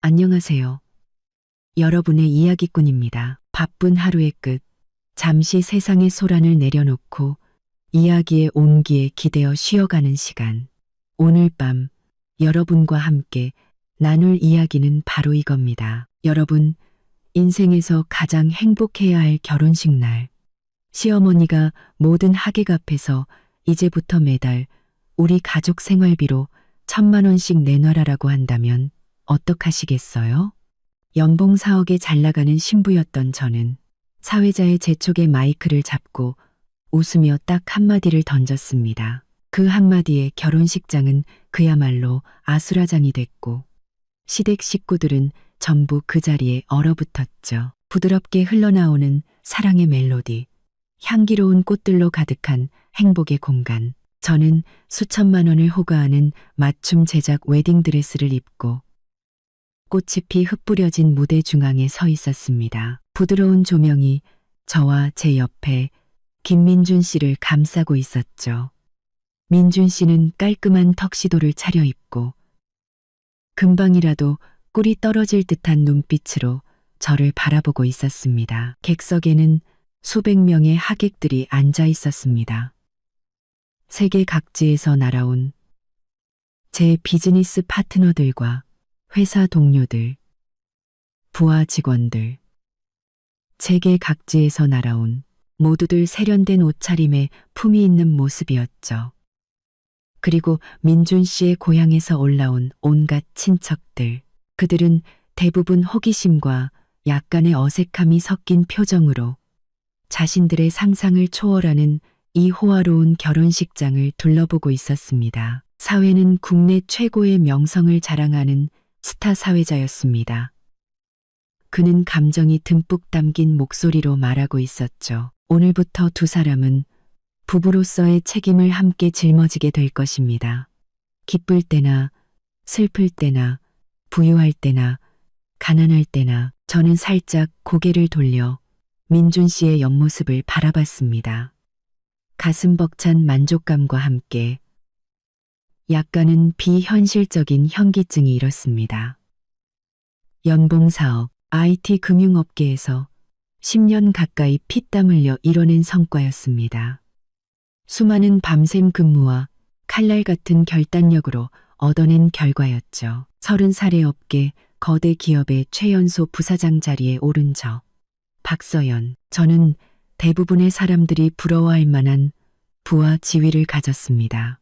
안녕하세요. 여러분의 이야기꾼입니다. 바쁜 하루의 끝, 잠시 세상의 소란을 내려놓고 이야기의 온기에 기대어 쉬어가는 시간. 오늘 밤 여러분과 함께 나눌 이야기는 바로 이겁니다. 여러분, 인생에서 가장 행복해야 할 결혼식 날. 시어머니가 모든 하객 앞에서 이제부터 매달 우리 가족 생활비로 1,000만 원씩 내놔라라고 한다면 어떡하시겠어요? 연봉 4억에 잘 나가는 신부였던 저는 사회자의 재촉에 마이크를 잡고 웃으며 딱 한마디를 던졌습니다. 그 한마디에 결혼식장은 그야말로 아수라장이 됐고 시댁 식구들은 전부 그 자리에 얼어붙었죠. 부드럽게 흘러나오는 사랑의 멜로디, 향기로운 꽃들로 가득한 행복의 공간. 저는 수천만 원을 호가하는 맞춤 제작 웨딩드레스를 입고 꽃이 피 흩뿌려진 무대 중앙에 서 있었습니다. 부드러운 조명이 저와 제 옆에 김민준 씨를 감싸고 있었죠. 민준 씨는 깔끔한 턱시도를 차려입고 금방이라도 꿀이 떨어질 듯한 눈빛으로 저를 바라보고 있었습니다. 객석에는 수백 명의 하객들이 앉아 있었습니다. 세계 각지에서 날아온 제 비즈니스 파트너들과 회사 동료들, 부하 직원들, 세계 각지에서 날아온 모두들 세련된 옷차림에 품위 있는 모습이었죠. 그리고 민준 씨의 고향에서 올라온 온갖 친척들, 그들은 대부분 호기심과 약간의 어색함이 섞인 표정으로 자신들의 상상을 초월하는 이 호화로운 결혼식장을 둘러보고 있었습니다. 사회는 국내 최고의 명성을 자랑하는 스타 사회자였습니다. 그는 감정이 듬뿍 담긴 목소리로 말하고 있었죠. 오늘부터 두 사람은 부부로서의 책임을 함께 짊어지게 될 것입니다. 기쁠 때나 슬플 때나 부유할 때나 가난할 때나. 저는 살짝 고개를 돌려 민준 씨의 옆모습을 바라봤습니다. 가슴 벅찬 만족감과 함께 약간은 비현실적인 현기증이 일었습니다. 연봉 4억, IT 금융업계에서 10년 가까이 피땀 흘려 이뤄낸 성과였습니다. 수많은 밤샘 근무와 칼날 같은 결단력으로 얻어낸 결과였죠. 30살의 업계 거대 기업의 최연소 부사장 자리에 오른 저, 박서연. 저는 대부분의 사람들이 부러워할 만한 부와 지위를 가졌습니다.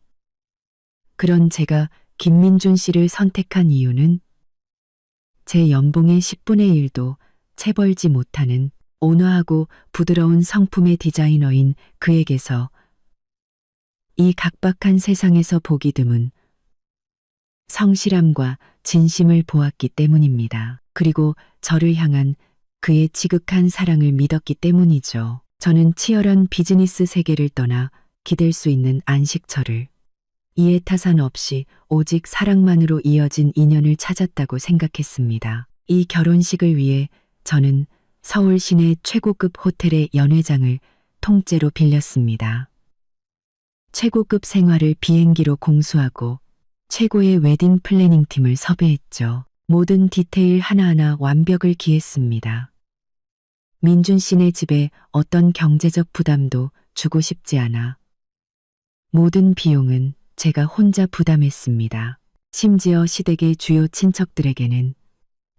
그런 제가 김민준 씨를 선택한 이유는 제 연봉의 10분의 1도 채 벌지 못하는 온화하고 부드러운 성품의 디자이너인 그에게서 이 각박한 세상에서 보기 드문 성실함과 진심을 보았기 때문입니다. 그리고 저를 향한 그의 지극한 사랑을 믿었기 때문이죠. 저는 치열한 비즈니스 세계를 떠나 기댈 수 있는 안식처를 이해 타산 없이 오직 사랑만으로 이어진 인연을 찾았다고 생각했습니다. 이 결혼식을 위해 저는 서울 시내 최고급 호텔의 연회장을 통째로 빌렸습니다. 최고급 생활을 비행기로 공수하고 최고의 웨딩 플래닝 팀을 섭외했죠. 모든 디테일 하나하나 완벽을 기했습니다. 민준 씨네 집에 어떤 경제적 부담도 주고 싶지 않아 모든 비용은 제가 혼자 부담했습니다. 심지어 시댁의 주요 친척들에게는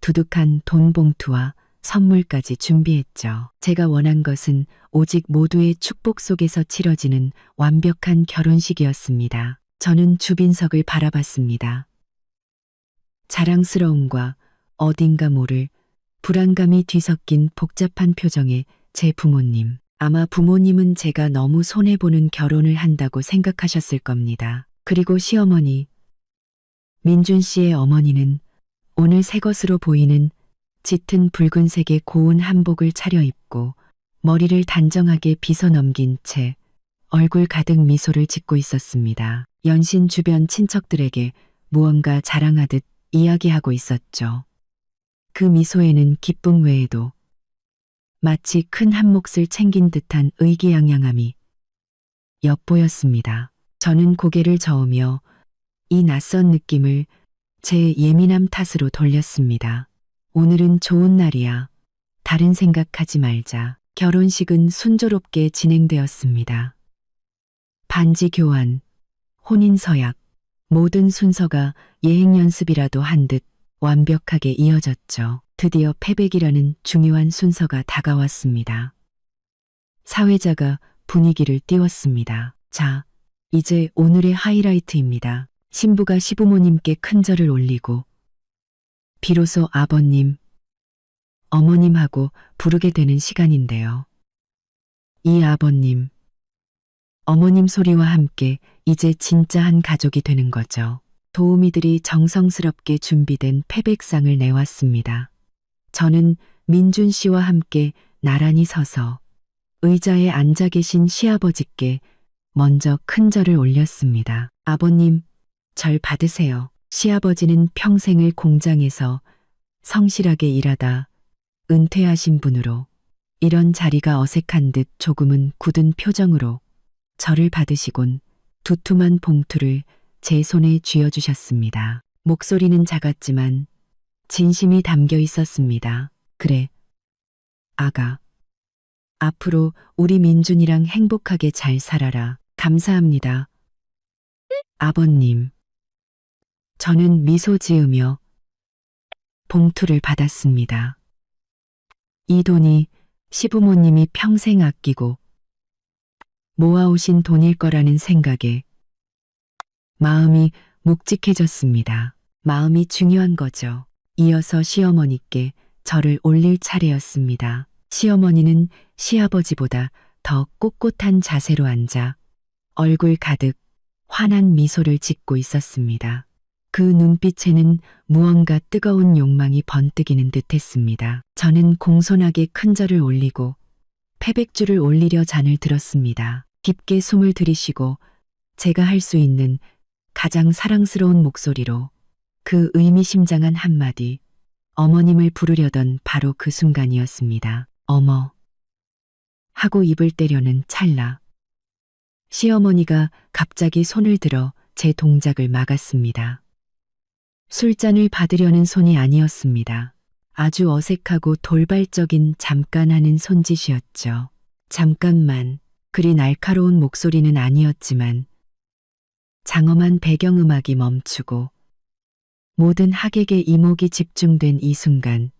두둑한 돈 봉투와 선물까지 준비했죠. 제가 원한 것은 오직 모두의 축복 속에서 치러지는 완벽한 결혼식이었습니다. 저는 주빈석을 바라봤습니다. 자랑스러움과 어딘가 모를 불안감이 뒤섞인 복잡한 표정의 제 부모님. 아마 부모님은 제가 너무 손해보는 결혼을 한다고 생각하셨을 겁니다. 그리고 시어머니, 민준 씨의 어머니는 오늘 새 것으로 보이는 짙은 붉은색의 고운 한복을 차려입고 머리를 단정하게 빗어 넘긴 채 얼굴 가득 미소를 짓고 있었습니다. 연신 주변 친척들에게 무언가 자랑하듯 이야기하고 있었죠. 그 미소에는 기쁨 외에도 마치 큰 한 몫을 챙긴 듯한 의기양양함이 엿보였습니다. 저는 고개를 저으며 이 낯선 느낌을 제 예민함 탓으로 돌렸습니다. 오늘은 좋은 날이야. 다른 생각하지 말자. 결혼식은 순조롭게 진행되었습니다. 반지 교환, 혼인 서약, 모든 순서가 예행 연습이라도 한 듯 완벽하게 이어졌죠. 드디어 패백이라는 중요한 순서가 다가왔습니다. 사회자가 분위기를 띄웠습니다. 자, 이제 오늘의 하이라이트입니다. 신부가 시부모님께 큰 절을 올리고 비로소 아버님, 어머님하고 부르게 되는 시간인데요. 이 아버님, 어머님 소리와 함께 이제 진짜 한 가족이 되는 거죠. 도우미들이 정성스럽게 준비된 패백상을 내왔습니다. 저는 민준 씨와 함께 나란히 서서 의자에 앉아 계신 시아버지께 먼저 큰 절을 올렸습니다. 아버님, 절 받으세요. 시아버지는 평생을 공장에서 성실하게 일하다 은퇴하신 분으로 이런 자리가 어색한 듯 조금은 굳은 표정으로 절을 받으시곤 두툼한 봉투를 제 손에 쥐어주셨습니다. 목소리는 작았지만 진심이 담겨 있었습니다. 그래, 아가. 앞으로 우리 민준이랑 행복하게 잘 살아라. 감사합니다. 아버님. 저는 미소 지으며 봉투를 받았습니다. 이 돈이 시부모님이 평생 아끼고 모아오신 돈일 거라는 생각에 마음이 묵직해졌습니다. 마음이 중요한 거죠. 이어서 시어머니께 절을 올릴 차례였습니다. 시어머니는 시아버지보다 더 꼿꼿한 자세로 앉아 얼굴 가득 환한 미소를 짓고 있었습니다. 그 눈빛에는 무언가 뜨거운 욕망이 번뜩이는 듯했습니다. 저는 공손하게 큰 절을 올리고 패백주를 올리려 잔을 들었습니다. 깊게 숨을 들이쉬고 제가 할 수 있는 가장 사랑스러운 목소리로 그 의미심장한 한마디, 어머님을 부르려던 바로 그 순간이었습니다. 어머. 하고 입을 떼려는 찰나. 시어머니가 갑자기 손을 들어 제 동작을 막았습니다. 술잔을 받으려는 손이 아니었습니다. 아주 어색하고 돌발적인 잠깐 하는 손짓이었죠. 잠깐만. 그리 날카로운 목소리는 아니었지만 장엄한 배경음악이 멈추고 모든 하객의 이목이 집중된 이 순간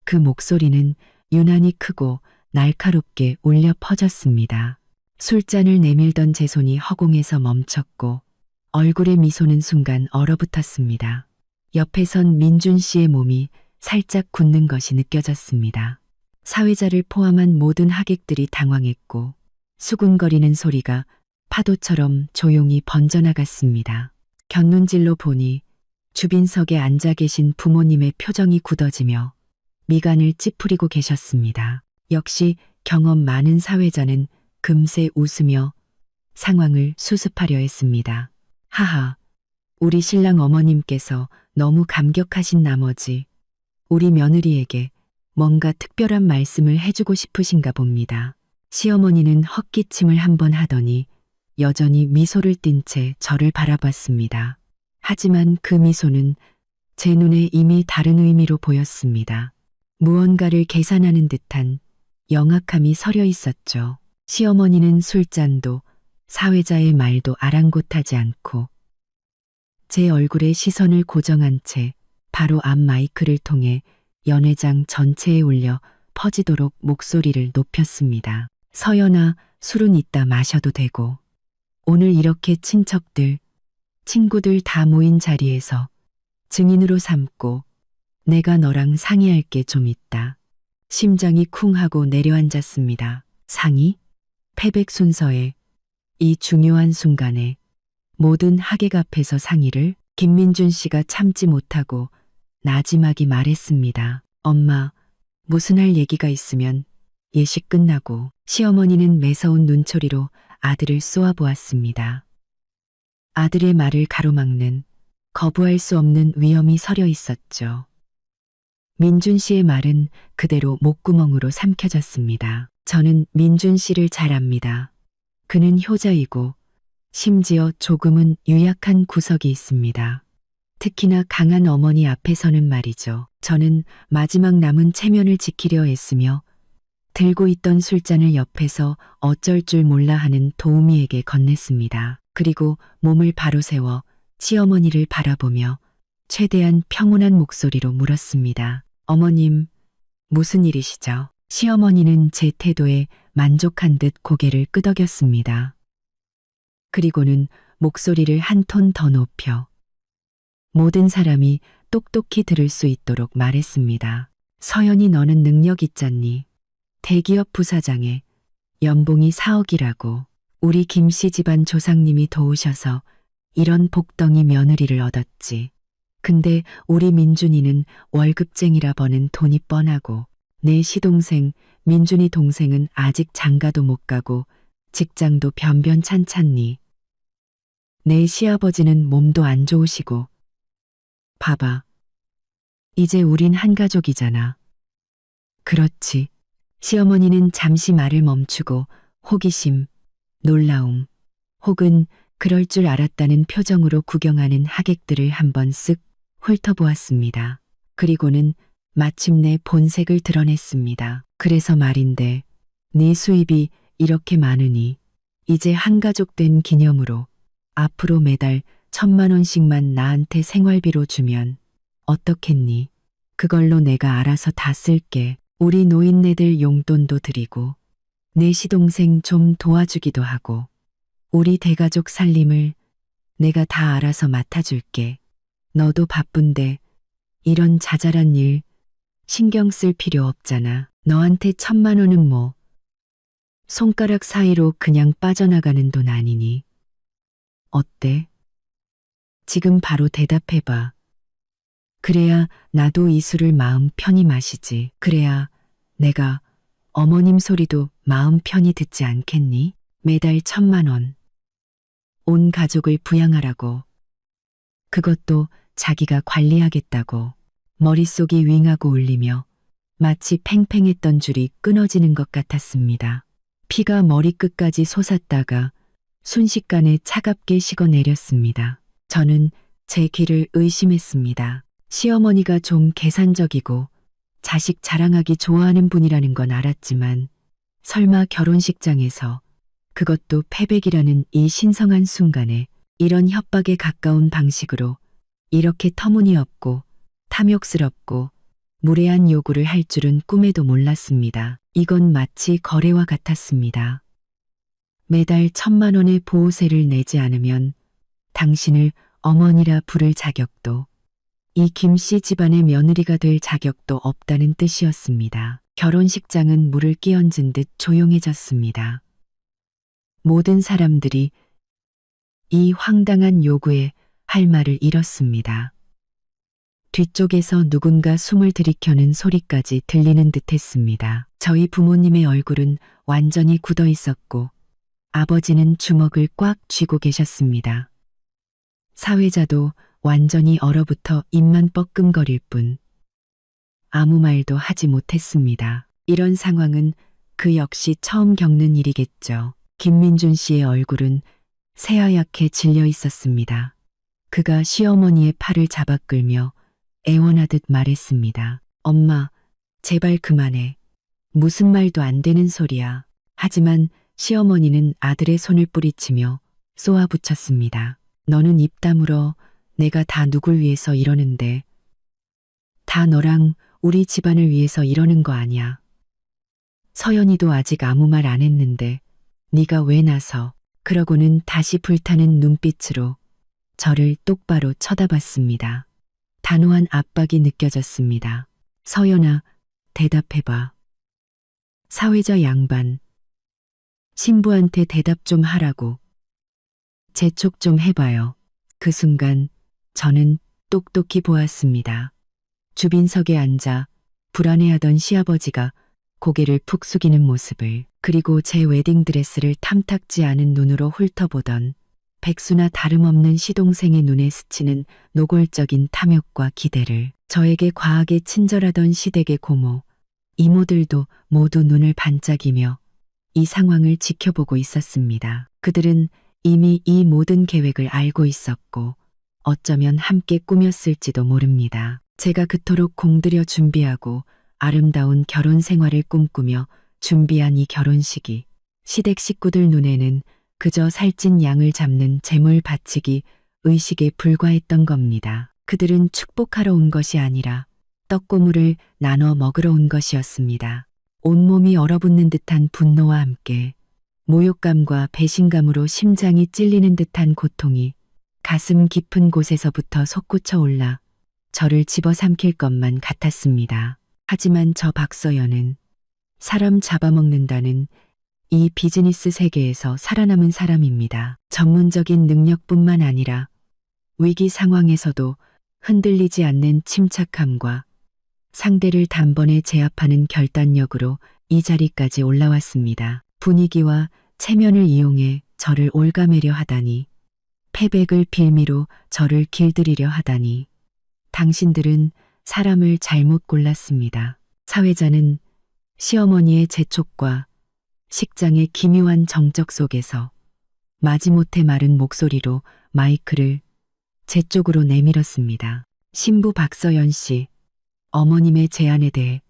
그 목소리는 유난히 크고 날카롭게 울려 퍼졌습니다. 술잔을 내밀던 제 손이 허공에서 멈췄고 얼굴의 미소는 순간 얼어붙었습니다. 옆에 선 민준 씨의 몸이 살짝 굳는 것이 느껴졌습니다. 사회자를 포함한 모든 하객들이 당황했고 수군거리는 소리가 파도처럼 조용히 번져나갔습니다. 곁눈질로 보니 주빈석에 앉아 계신 부모님의 표정이 굳어지며 미간을 찌푸리고 계셨습니다. 역시 경험 많은 사회자는 금세 웃으며 상황을 수습하려 했습니다. 하하, 우리 신랑 어머님께서 너무 감격하신 나머지 우리 며느리에게 뭔가 특별한 말씀을 해주고 싶으신가 봅니다. 시어머니는 헛기침을 한번 하더니 여전히 미소를 띤 채 저를 바라봤습니다. 하지만 그 미소는 제 눈에 이미 다른 의미로 보였습니다. 무언가를 계산하는 듯한 영악함이 서려 있었죠. 시어머니는 술잔도 사회자의 말도 아랑곳하지 않고 제 얼굴에 시선을 고정한 채 바로 앞 마이크를 통해 연회장 전체에 울려 퍼지도록 목소리를 높였습니다. 서연아, 술은 이따 마셔도 되고 오늘 이렇게 친척들, 친구들 다 모인 자리에서 증인으로 삼고 내가 너랑 상의할 게 좀 있다. 심장이 쿵 하고 내려앉았습니다. 상의? 패백 순서에 이 중요한 순간에 모든 하객 앞에서 상의를 김민준 씨가 참지 못하고 나지막이 말했습니다. 엄마, 무슨 할 얘기가 있으면 예식 끝나고. 시어머니는 매서운 눈초리로 아들을 쏘아보았습니다. 아들의 말을 가로막는 거부할 수 없는 위험이 서려 있었죠. 민준 씨의 말은 그대로 목구멍으로 삼켜졌습니다. 저는 민준 씨를 잘 압니다. 그는 효자이고 심지어 조금은 유약한 구석이 있습니다. 특히나 강한 어머니 앞에서는 말이죠. 저는 마지막 남은 체면을 지키려 애쓰며 들고 있던 술잔을 옆에서 어쩔 줄 몰라 하는 도우미에게 건넸습니다. 그리고 몸을 바로 세워 시어머니를 바라보며 최대한 평온한 목소리로 물었습니다. 어머님, 무슨 일이시죠? 시어머니는 제 태도에 만족한 듯 고개를 끄덕였습니다. 그리고는 목소리를 한 톤 더 높여 모든 사람이 똑똑히 들을 수 있도록 말했습니다. 서연이 너는 능력 있잖니. 대기업 부사장에 연봉이 4억이라고. 우리 김씨 집안 조상님이 도우셔서 이런 복덩이 며느리를 얻었지. 근데 우리 민준이는 월급쟁이라 버는 돈이 뻔하고 내 시동생 민준이 동생은 아직 장가도 못 가고 직장도 변변찮잖니. 내 시아버지는 몸도 안 좋으시고. 봐봐. 이제 우린 한 가족이잖아. 그렇지. 시어머니는 잠시 말을 멈추고 호기심, 놀라움, 혹은 그럴 줄 알았다는 표정으로 구경하는 하객들을 한번 쓱 훑어보았습니다. 그리고는 마침내 본색을 드러냈습니다. 그래서 말인데 네 수입이 이렇게 많으니 이제 한 가족 된 기념으로 앞으로 매달 1,000만 원씩만 나한테 생활비로 주면 어떻겠니? 그걸로 내가 알아서 다 쓸게. 우리 노인네들 용돈도 드리고 내 시동생 좀 도와주기도 하고 우리 대가족 살림을 내가 다 알아서 맡아줄게. 너도 바쁜데 이런 자잘한 일 신경 쓸 필요 없잖아. 너한테 1,000만 원은 뭐 손가락 사이로 그냥 빠져나가는 돈 아니니. 어때? 지금 바로 대답해봐. 그래야 나도 이 술을 마음 편히 마시지. 그래야 내가 어머님 소리도 마음 편히 듣지 않겠니? 매달 1,000만 원. 온 가족을 부양하라고. 그것도 자기가 관리하겠다고. 머릿속이 윙하고 울리며 마치 팽팽했던 줄이 끊어지는 것 같았습니다. 피가 머리끝까지 솟았다가 순식간에 차갑게 식어내렸습니다. 저는 제 귀를 의심했습니다. 시어머니가 좀 계산적이고 자식 자랑하기 좋아하는 분이라는 건 알았지만 설마 결혼식장에서 그것도 패백이라는 이 신성한 순간에 이런 협박에 가까운 방식으로 이렇게 터무니없고 탐욕스럽고 무례한 요구를 할 줄은 꿈에도 몰랐습니다. 이건 마치 거래와 같았습니다. 매달 1,000만 원의 보호세를 내지 않으면 당신을 어머니라 부를 자격도 이 김씨 집안의 며느리가 될 자격도 없다는 뜻이었습니다. 결혼식장은 물을 끼얹은 듯 조용해졌습니다. 모든 사람들이 이 황당한 요구에 할 말을 잃었습니다. 뒤쪽에서 누군가 숨을 들이켜는 소리까지 들리는 듯했습니다. 저희 부모님의 얼굴은 완전히 굳어 있었고 아버지는 주먹을 꽉 쥐고 계셨습니다. 사회자도 완전히 얼어붙어 입만 뻐끔거릴 뿐 아무 말도 하지 못했습니다. 이런 상황은 그 역시 처음 겪는 일이겠죠. 김민준 씨의 얼굴은 새하얗게 질려 있었습니다. 그가 시어머니의 팔을 잡아 끌며 애원하듯 말했습니다. 엄마, 제발 그만해. 무슨 말도 안 되는 소리야. 하지만 시어머니는 아들의 손을 뿌리치며 쏘아붙였습니다. 너는 입 다물어. 내가 다 누굴 위해서 이러는데. 다 너랑 우리 집안을 위해서 이러는 거 아니야. 서연이도 아직 아무 말 안 했는데 네가 왜 나서. 그러고는 다시 불타는 눈빛으로 저를 똑바로 쳐다봤습니다. 단호한 압박이 느껴졌습니다. 서연아, 대답해봐. 사회자 양반. 신부한테 대답 좀 하라고. 재촉 좀 해봐요. 그 순간 저는 똑똑히 보았습니다. 주빈석에 앉아 불안해하던 시아버지가 고개를 푹 숙이는 모습을, 그리고 제 웨딩드레스를 탐탁지 않은 눈으로 훑어보던 백수나 다름없는 시동생의 눈에 스치는 노골적인 탐욕과 기대를, 저에게 과하게 친절하던 시댁의 고모, 이모들도 모두 눈을 반짝이며 이 상황을 지켜보고 있었습니다. 그들은 이미 이 모든 계획을 알고 있었고 어쩌면 함께 꾸몄을지도 모릅니다. 제가 그토록 공들여 준비하고 아름다운 결혼 생활을 꿈꾸며 준비한 이 결혼식이 시댁 식구들 눈에는 그저 살찐 양을 잡는 재물 바치기 의식에 불과했던 겁니다. 그들은 축복하러 온 것이 아니라 떡고물을 나눠 먹으러 온 것이었습니다. 온몸이 얼어붙는 듯한 분노와 함께 모욕감과 배신감으로 심장이 찔리는 듯한 고통이 가슴 깊은 곳에서부터 솟구쳐 올라 저를 집어삼킬 것만 같았습니다. 하지만 저 박서연은 사람 잡아먹는다는 이 비즈니스 세계에서 살아남은 사람입니다. 전문적인 능력뿐만 아니라 위기 상황에서도 흔들리지 않는 침착함과 상대를 단번에 제압하는 결단력으로 이 자리까지 올라왔습니다. 분위기와 체면을 이용해 저를 올가매려 하다니, 패백을 빌미로 저를 길들이려 하다니, 당신들은 사람을 잘못 골랐습니다. 사회자는 시어머니의 재촉과 식장의 기묘한 정적 속에서 마지못해 마른 목소리로 마이크를 제 쪽으로 내밀었습니다. 신부 박서연 씨, 어머님의 제안에 대해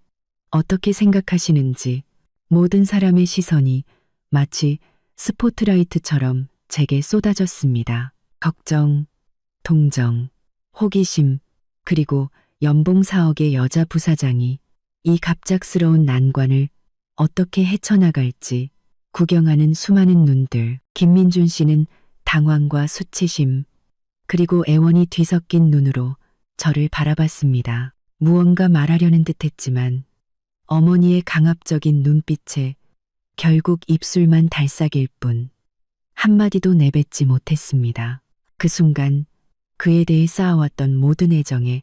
어떻게 생각하시는지. 모든 사람의 시선이 마치 스포트라이트처럼 제게 쏟아졌습니다. 걱정, 동정, 호기심, 그리고 연봉 4억의 여자 부사장이 이 갑작스러운 난관을 어떻게 헤쳐나갈지 구경하는 수많은 눈들. 김민준 씨는 당황과 수치심, 그리고 애원이 뒤섞인 눈으로 저를 바라봤습니다. 무언가 말하려는 듯했지만 어머니의 강압적인 눈빛에 결국 입술만 달싹일 뿐 한마디도 내뱉지 못했습니다. 그 순간 그에 대해 쌓아왔던 모든 애정에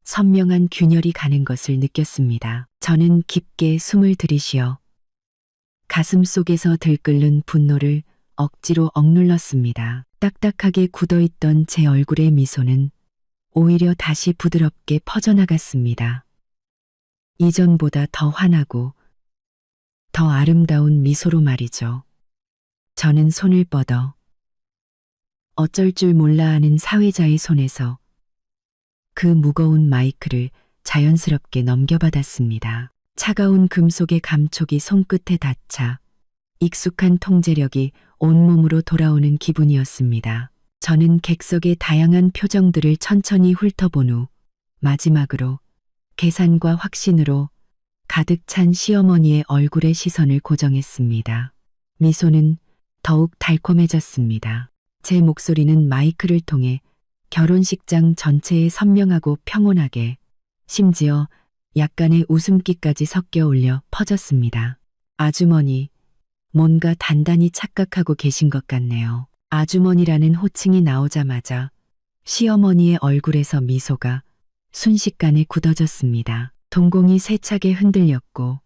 선명한 균열이 가는 것을 느꼈습니다. 저는 깊게 숨을 들이쉬어 가슴 속에서 들끓는 분노를 억지로 억눌렀습니다. 딱딱하게 굳어있던 제 얼굴의 미소는 오히려 다시 부드럽게 퍼져나갔습니다. 이전보다 더 환하고 더 아름다운 미소로 말이죠. 저는 손을 뻗어 어쩔 줄 몰라 하는 사회자의 손에서 그 무거운 마이크를 자연스럽게 넘겨받았습니다. 차가운 금속의 감촉이 손끝에 닿자 익숙한 통제력이 온몸으로 돌아오는 기분이었습니다. 저는 객석의 다양한 표정들을 천천히 훑어본 후 마지막으로 계산과 확신으로 가득 찬 시어머니의 얼굴에 시선을 고정했습니다. 미소는 더욱 달콤해졌습니다. 제 목소리는 마이크를 통해 결혼식장 전체에 선명하고 평온하게, 심지어 약간의 웃음기까지 섞여 올려 퍼졌습니다. 아주머니, 뭔가 단단히 착각하고 계신 것 같네요. 아주머니라는 호칭이 나오자마자 시어머니의 얼굴에서 미소가 순식간에 굳어졌습니다. 동공이 세차게 흔들렸고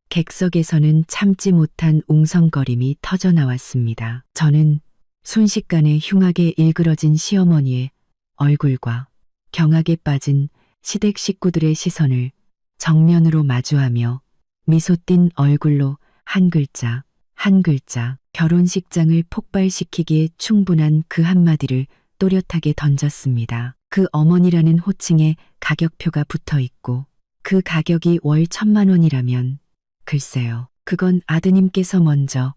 객석에서는 참지 못한 웅성거림이 터져나왔습니다. 저는 순식간에 흉하게 일그러진 시어머니의 얼굴과 경악에 빠진 시댁 식구들의 시선을 정면으로 마주하며 미소 띤 얼굴로 한 글자, 한 글자, 결혼식장을 폭발시키기에 충분한 그 한마디를 또렷하게 던졌습니다. 그 어머니라는 호칭에 가격표가 붙어 있고 그 가격이 월 1,000만 원이라면 글쎄요. 그건 아드님께서 먼저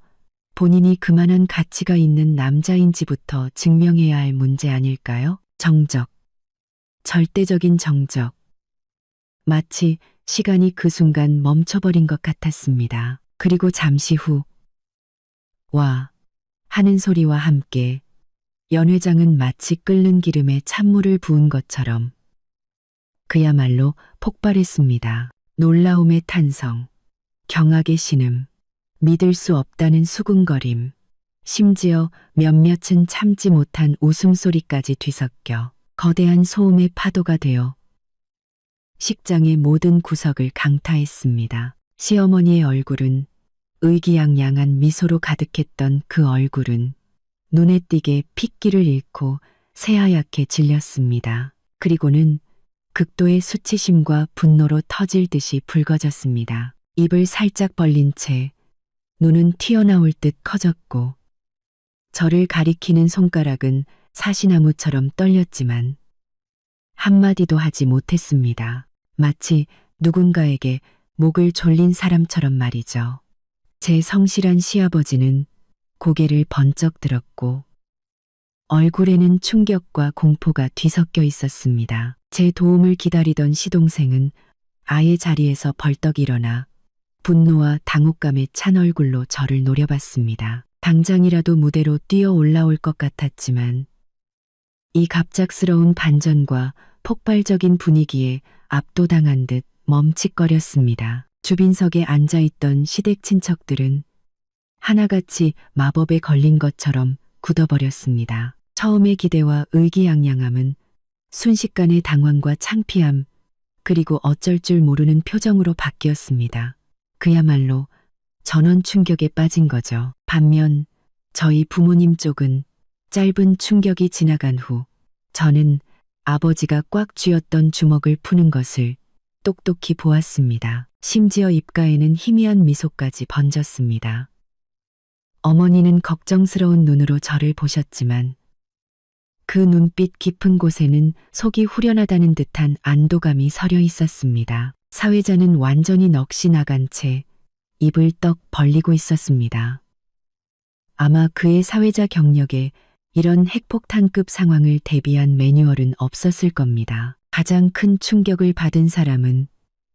본인이 그만한 가치가 있는 남자인지부터 증명해야 할 문제 아닐까요? 정적. 절대적인 정적. 마치 시간이 그 순간 멈춰버린 것 같았습니다. 그리고 잠시 후 와 하는 소리와 함께 연회장은 마치 끓는 기름에 찬물을 부은 것처럼 그야말로 폭발했습니다. 놀라움의 탄성, 경악의 신음, 믿을 수 없다는 수군거림, 심지어 몇몇은 참지 못한 웃음소리까지 뒤섞여 거대한 소음의 파도가 되어 식장의 모든 구석을 강타했습니다. 시어머니의 얼굴은 의기양양한 미소로 가득했던 그 얼굴은 눈에 띄게 핏기를 잃고 새하얗게 질렸습니다. 그리고는 극도의 수치심과 분노로 터질 듯이 붉어졌습니다. 입을 살짝 벌린 채 눈은 튀어나올 듯 커졌고 저를 가리키는 손가락은 사시나무처럼 떨렸지만 한마디도 하지 못했습니다. 마치 누군가에게 목을 졸린 사람처럼 말이죠. 제 성실한 시아버지는 고개를 번쩍 들었고 얼굴에는 충격과 공포가 뒤섞여 있었습니다. 제 도움을 기다리던 시동생은 아예 자리에서 벌떡 일어나 분노와 당혹감에 찬 얼굴로 저를 노려봤습니다. 당장이라도 무대로 뛰어 올라올 것 같았지만 이 갑작스러운 반전과 폭발적인 분위기에 압도당한 듯 멈칫거렸습니다. 주빈석에 앉아있던 시댁 친척들은 하나같이 마법에 걸린 것처럼 굳어버렸습니다. 처음의 기대와 의기양양함은 순식간에 당황과 창피함, 그리고 어쩔 줄 모르는 표정으로 바뀌었습니다. 그야말로 전원 충격에 빠진 거죠. 반면 저희 부모님 쪽은 짧은 충격이 지나간 후 저는 아버지가 꽉 쥐었던 주먹을 푸는 것을 똑똑히 보았습니다. 심지어 입가에는 희미한 미소까지 번졌습니다. 어머니는 걱정스러운 눈으로 저를 보셨지만 그 눈빛 깊은 곳에는 속이 후련하다는 듯한 안도감이 서려 있었습니다. 사회자는 완전히 넋이 나간 채 입을 떡 벌리고 있었습니다. 아마 그의 사회자 경력에 이런 핵폭탄급 상황을 대비한 매뉴얼은 없었을 겁니다. 가장 큰 충격을 받은 사람은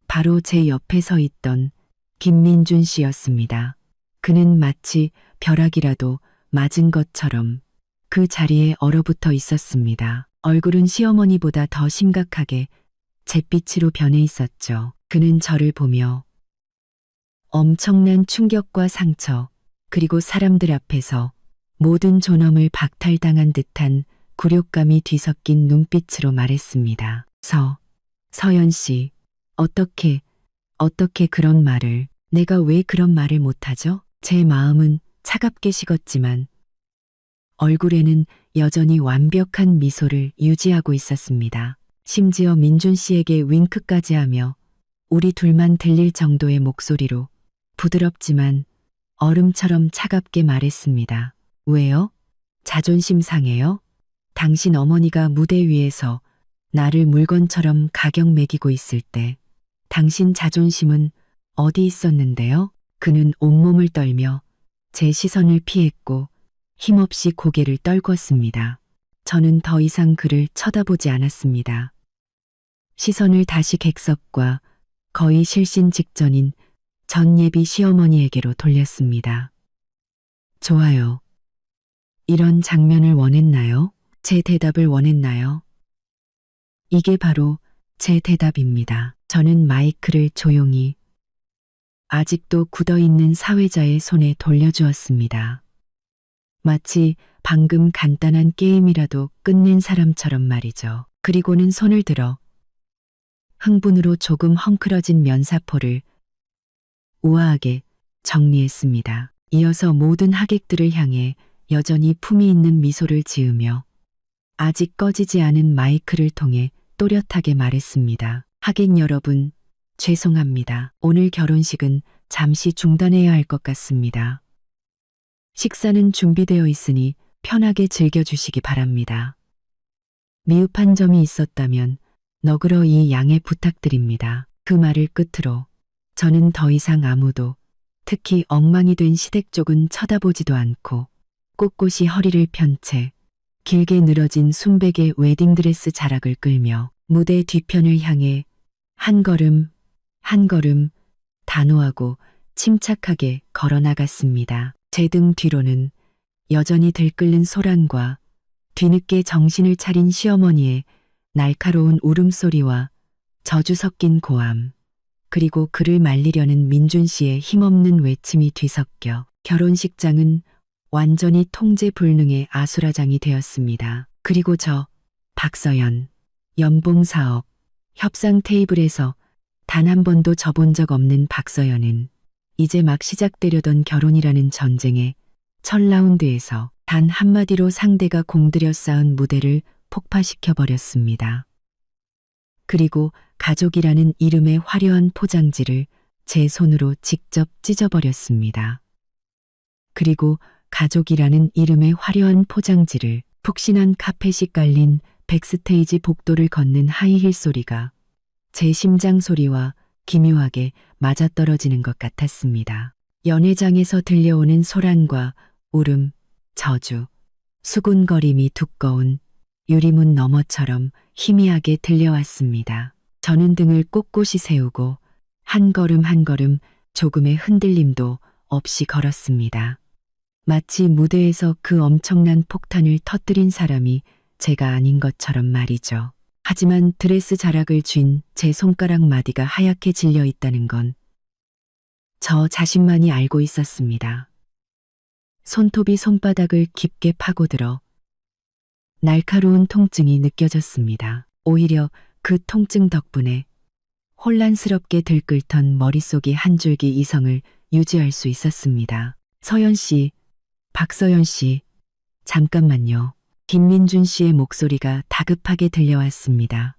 바로 제 옆에 서 있던 김민준 씨였습니다. 그는 마치 벼락이라도 맞은 것처럼 그 자리에 얼어붙어 있었습니다. 얼굴은 시어머니보다 더 심각하게 잿빛으로 변해 있었죠. 그는 저를 보며 엄청난 충격과 상처, 그리고 사람들 앞에서 모든 존엄을 박탈당한 듯한 굴욕감이 뒤섞인 눈빛으로 말했습니다. 서연 씨, 어떻게 그런 말을, 내가 왜 그런 말을 못하죠? 제 마음은 차갑게 식었지만 얼굴에는 여전히 완벽한 미소를 유지하고 있었습니다. 심지어 민준 씨에게 윙크까지 하며 우리 둘만 들릴 정도의 목소리로 부드럽지만 얼음처럼 차갑게 말했습니다. 왜요? 자존심 상해요? 당신 어머니가 무대 위에서 나를 물건처럼 가격 매기고 있을 때 당신 자존심은 어디 있었는데요? 그는 온몸을 떨며 제 시선을 피했고 힘없이 고개를 떨궜습니다. 저는 더 이상 그를 쳐다보지 않았습니다. 시선을 다시 객석과 거의 실신 직전인 전 예비 시어머니에게로 돌렸습니다. 좋아요. 이런 장면을 원했나요? 제 대답을 원했나요? 이게 바로 제 대답입니다. 저는 마이크를 조용히 아직도 굳어있는 사회자의 손에 돌려주었습니다. 마치 방금 간단한 게임이라도 끝낸 사람처럼 말이죠. 그리고는 손을 들어 흥분으로 조금 헝클어진 면사포를 우아하게 정리했습니다. 이어서 모든 하객들을 향해 여전히 품위 있는 미소를 지으며 아직 꺼지지 않은 마이크를 통해 또렷하게 말했습니다. 하객 여러분, 죄송합니다. 오늘 결혼식은 잠시 중단해야 할 것 같습니다. 식사는 준비되어 있으니 편하게 즐겨주시기 바랍니다. 미흡한 점이 있었다면 너그러이 양해 부탁드립니다. 그 말을 끝으로 저는 더 이상 아무도, 특히 엉망이 된 시댁 쪽은 쳐다보지도 않고 꼿꼿이 허리를 편 채 길게 늘어진 순백의 웨딩드레스 자락을 끌며 무대 뒤편을 향해 한 걸음 한 걸음 단호하고 침착하게 걸어나갔습니다. 제 등 뒤로는 여전히 들끓는 소란과 뒤늦게 정신을 차린 시어머니의 날카로운 울음소리와 저주 섞인 고함, 그리고 그를 말리려는 민준 씨의 힘없는 외침이 뒤섞여 결혼식장은 완전히 통제 불능의 아수라장이 되었습니다. 그리고 박서연, 연봉 4억, 협상 테이블에서 단 한 번도 져본 적 없는 박서연은 이제 막 시작되려던 결혼이라는 전쟁의 첫 라운드에서 단 한마디로 상대가 공들여 쌓은 무대를 폭파시켜버렸습니다. 그리고 가족이라는 이름의 화려한 포장지를 제 손으로 직접 찢어버렸습니다. 그리고 가족이라는 이름의 화려한 포장지를 푹신한 카펫이 깔린 백스테이지 복도를 걷는 하이힐 소리가 제 심장 소리와 기묘하게 맞아떨어지는 것 같았습니다. 연회장에서 들려오는 소란과 울음, 저주, 수군거림이 두꺼운 유리문 너머처럼 희미하게 들려왔습니다. 저는 등을 꼿꼿이 세우고 한 걸음 한 걸음 조금의 흔들림도 없이 걸었습니다. 마치 무대에서 그 엄청난 폭탄을 터뜨린 사람이 제가 아닌 것처럼 말이죠. 하지만 드레스 자락을 쥔 제 손가락 마디가 하얗게 질려 있다는 건 저 자신만이 알고 있었습니다. 손톱이 손바닥을 깊게 파고들어 날카로운 통증이 느껴졌습니다. 오히려 그 통증 덕분에 혼란스럽게 들끓던 머릿속의 한 줄기 이성을 유지할 수 있었습니다. 서연 씨, 박서연 씨, 잠깐만요. 김민준 씨의 목소리가 다급하게 들려왔습니다.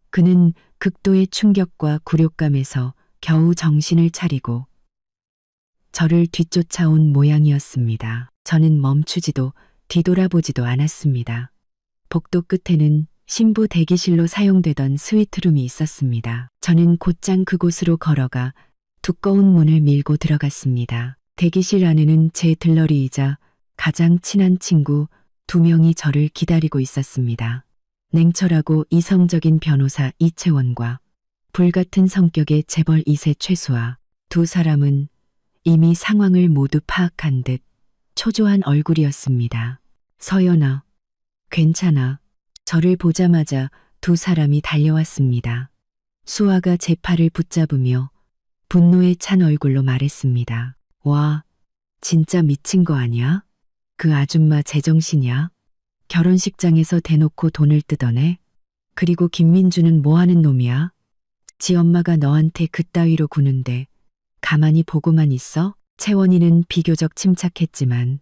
그는 극도의 충격과 굴욕감에서 겨우 정신을 차리고 저를 뒤쫓아온 모양이었습니다. 저는 멈추지도 뒤돌아보지도 않았습니다. 복도 끝에는 신부 대기실로 사용되던 스위트룸이 있었습니다. 저는 곧장 그곳으로 걸어가 두꺼운 문을 밀고 들어갔습니다. 대기실 안에는 제 들러리이자 가장 친한 친구 2명이 저를 기다리고 있었습니다. 냉철하고 이성적인 변호사 이채원과 불같은 성격의 재벌 2세 최수아. 두 사람은 이미 상황을 모두 파악한 듯 초조한 얼굴이었습니다. 서연아, 괜찮아. 저를 보자마자 두 사람이 달려왔습니다. 수아가 제 팔을 붙잡으며 분노에 찬 얼굴로 말했습니다. 와, 진짜 미친 거 아니야? 그 아줌마 제정신이야? 결혼식장에서 대놓고 돈을 뜯어내? 그리고 김민주는 뭐 하는 놈이야? 지 엄마가 너한테 그따위로 구는데 가만히 보고만 있어? 채원이는 비교적 침착했지만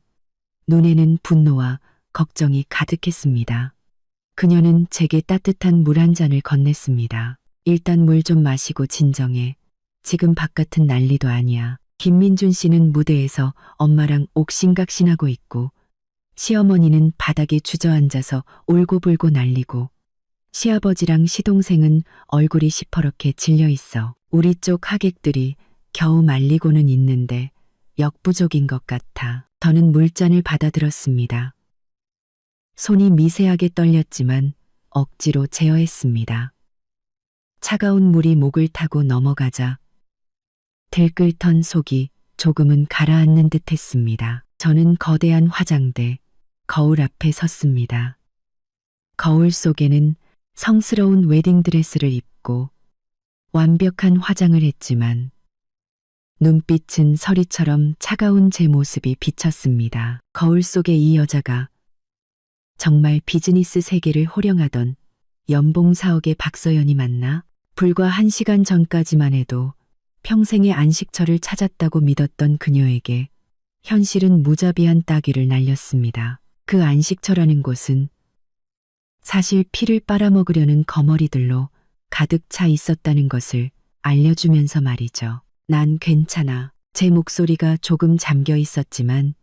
눈에는 분노와 걱정이 가득했습니다. 그녀는 제게 따뜻한 물 한 잔을 건넸습니다. 일단 물 좀 마시고 진정해. 지금 바깥은 난리도 아니야. 김민준 씨는 무대에서 엄마랑 옥신각신하고 있고 시어머니는 바닥에 주저앉아서 울고불고 난리고 시아버지랑 시동생은 얼굴이 시퍼렇게 질려 있어. 우리 쪽 하객들이 겨우 말리고는 있는데 역부족인 것 같아. 저는 물잔을 받아들었습니다. 손이 미세하게 떨렸지만 억지로 제어했습니다. 차가운 물이 목을 타고 넘어가자 들끓던 속이 조금은 가라앉는 듯 했습니다. 저는 거대한 화장대, 거울 앞에 섰습니다. 거울 속에는 성스러운 웨딩드레스를 입고 완벽한 화장을 했지만 눈빛은 서리처럼 차가운 제 모습이 비쳤습니다. 거울 속의 이 여자가 정말 비즈니스 세계를 호령하던 연봉 4억의 박서연이 맞나? 불과 1시간 전까지만 해도 평생의 안식처를 찾았다고 믿었던 그녀에게 현실은 무자비한 따귀를 날렸습니다. 그 안식처라는 곳은 사실 피를 빨아먹으려는 거머리들로 가득 차 있었다는 것을 알려주면서 말이죠. 난 괜찮아. 제 목소리가 조금 잠겨 있었지만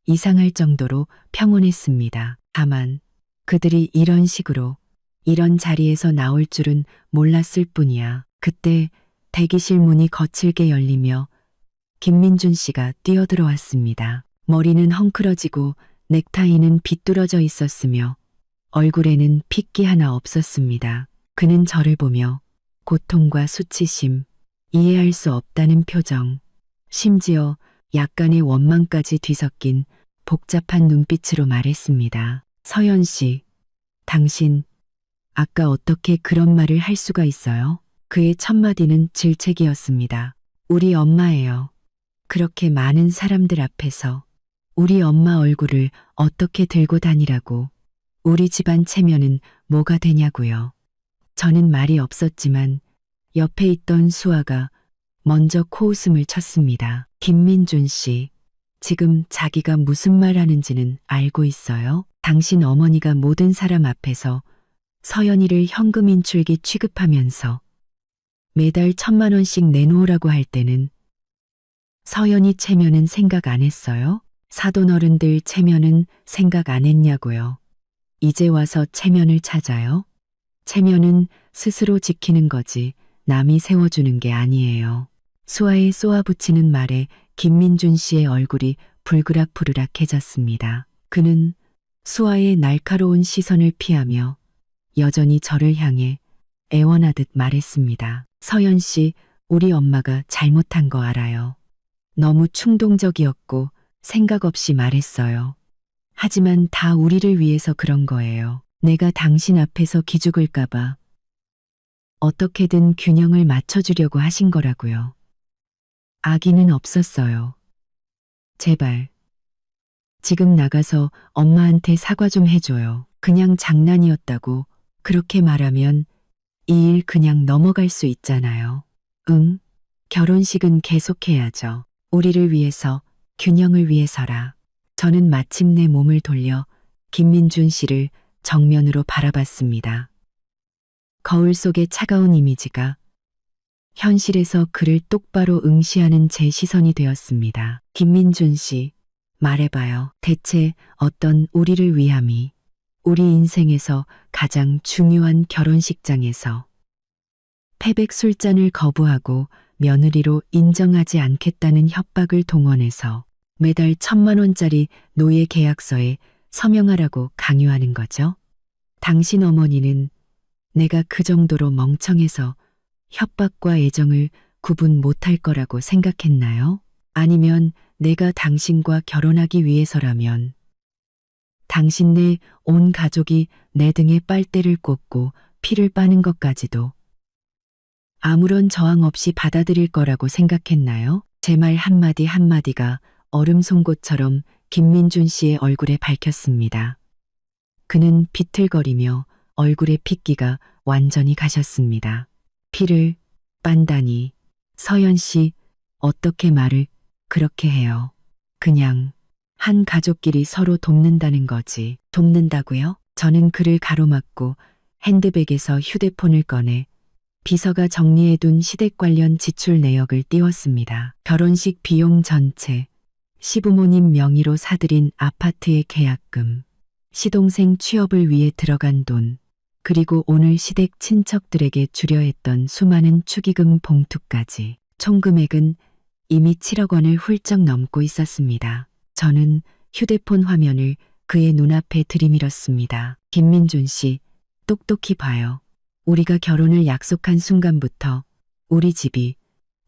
이상할 정도로 평온했습니다. 다만 그들이 이런 식으로 이런 자리에서 나올 줄은 몰랐을 뿐이야. 그때 대기실 문이 거칠게 열리며 김민준 씨가 뛰어들어왔습니다. 머리는 헝클어지고 넥타이는 비뚤어져 있었으며 얼굴에는 핏기 하나 없었습니다. 그는 저를 보며 고통과 수치심, 이해할 수 없다는 표정, 심지어 약간의 원망까지 뒤섞인 복잡한 눈빛으로 말했습니다. 서연 씨, 당신 아까 어떻게 그런 말을 할 수가 있어요? 그의 첫마디는 질책이었습니다. 우리 엄마예요. 그렇게 많은 사람들 앞에서 우리 엄마 얼굴을 어떻게 들고 다니라고. 우리 집안 체면은 뭐가 되냐고요. 저는 말이 없었지만 옆에 있던 수아가 먼저 코웃음을 쳤습니다. 김민준 씨, 지금 자기가 무슨 말 하는지는 알고 있어요? 당신 어머니가 모든 사람 앞에서 서연이를 현금 인출기 취급하면서 매달 1,000만 원씩 내놓으라고 할 때는 서연이 체면은 생각 안 했어요? 사돈 어른들 체면은 생각 안 했냐고요. 이제 와서 체면을 찾아요? 체면은 스스로 지키는 거지 남이 세워주는 게 아니에요. 수아에 쏘아붙이는 말에 김민준 씨의 얼굴이 불그락부르락해졌습니다. 그는 수아의 날카로운 시선을 피하며 여전히 저를 향해 애원하듯 말했습니다. 서연 씨, 우리 엄마가 잘못한 거 알아요. 너무 충동적이었고 생각 없이 말했어요. 하지만 다 우리를 위해서 그런 거예요. 내가 당신 앞에서 기죽을까봐 어떻게든 균형을 맞춰주려고 하신 거라고요. 악의는 없었어요. 제발. 지금 나가서 엄마한테 사과 좀 해줘요. 그냥 장난이었다고 그렇게 말하면 이 일 그냥 넘어갈 수 있잖아요. 응? 결혼식은 계속해야죠. 우리를 위해서, 균형을 위해서라. 저는 마침내 몸을 돌려 김민준 씨를 정면으로 바라봤습니다. 거울 속의 차가운 이미지가 현실에서 그를 똑바로 응시하는 제 시선이 되었습니다. 김민준 씨, 말해봐요. 대체 어떤 우리를 위함이 우리 인생에서 가장 중요한 결혼식장에서 패백 술잔을 거부하고 며느리로 인정하지 않겠다는 협박을 동원해서 매달 1,000만 원짜리 노예 계약서에 서명하라고 강요하는 거죠. 당신 어머니는 내가 그 정도로 멍청해서 협박과 애정을 구분 못할 거라고 생각했나요? 아니면 내가 당신과 결혼하기 위해서라면 당신네 온 가족이 내 등에 빨대를 꽂고 피를 빠는 것까지도 아무런 저항 없이 받아들일 거라고 생각했나요? 제 말 한마디 한마디가 얼음 송곳처럼 김민준 씨의 얼굴에 밝혔습니다. 그는 비틀거리며 얼굴의 핏기가 완전히 가셨습니다. 피를 빤다니. 서연 씨, 어떻게 말을 그렇게 해요? 그냥 한 가족끼리 서로 돕는다는 거지. 돕는다고요? 저는 그를 가로막고 핸드백에서 휴대폰을 꺼내 비서가 정리해둔 시댁 관련 지출 내역을 띄웠습니다. 결혼식 비용 전체, 시부모님 명의로 사들인 아파트의 계약금, 시동생 취업을 위해 들어간 돈, 그리고 오늘 시댁 친척들에게 주려 했던 수많은 축의금 봉투까지 총 금액은 이미 7억 원을 훌쩍 넘고 있었습니다. 저는 휴대폰 화면을 그의 눈앞에 들이밀었습니다. 김민준 씨, 똑똑히 봐요. 우리가 결혼을 약속한 순간부터 우리 집이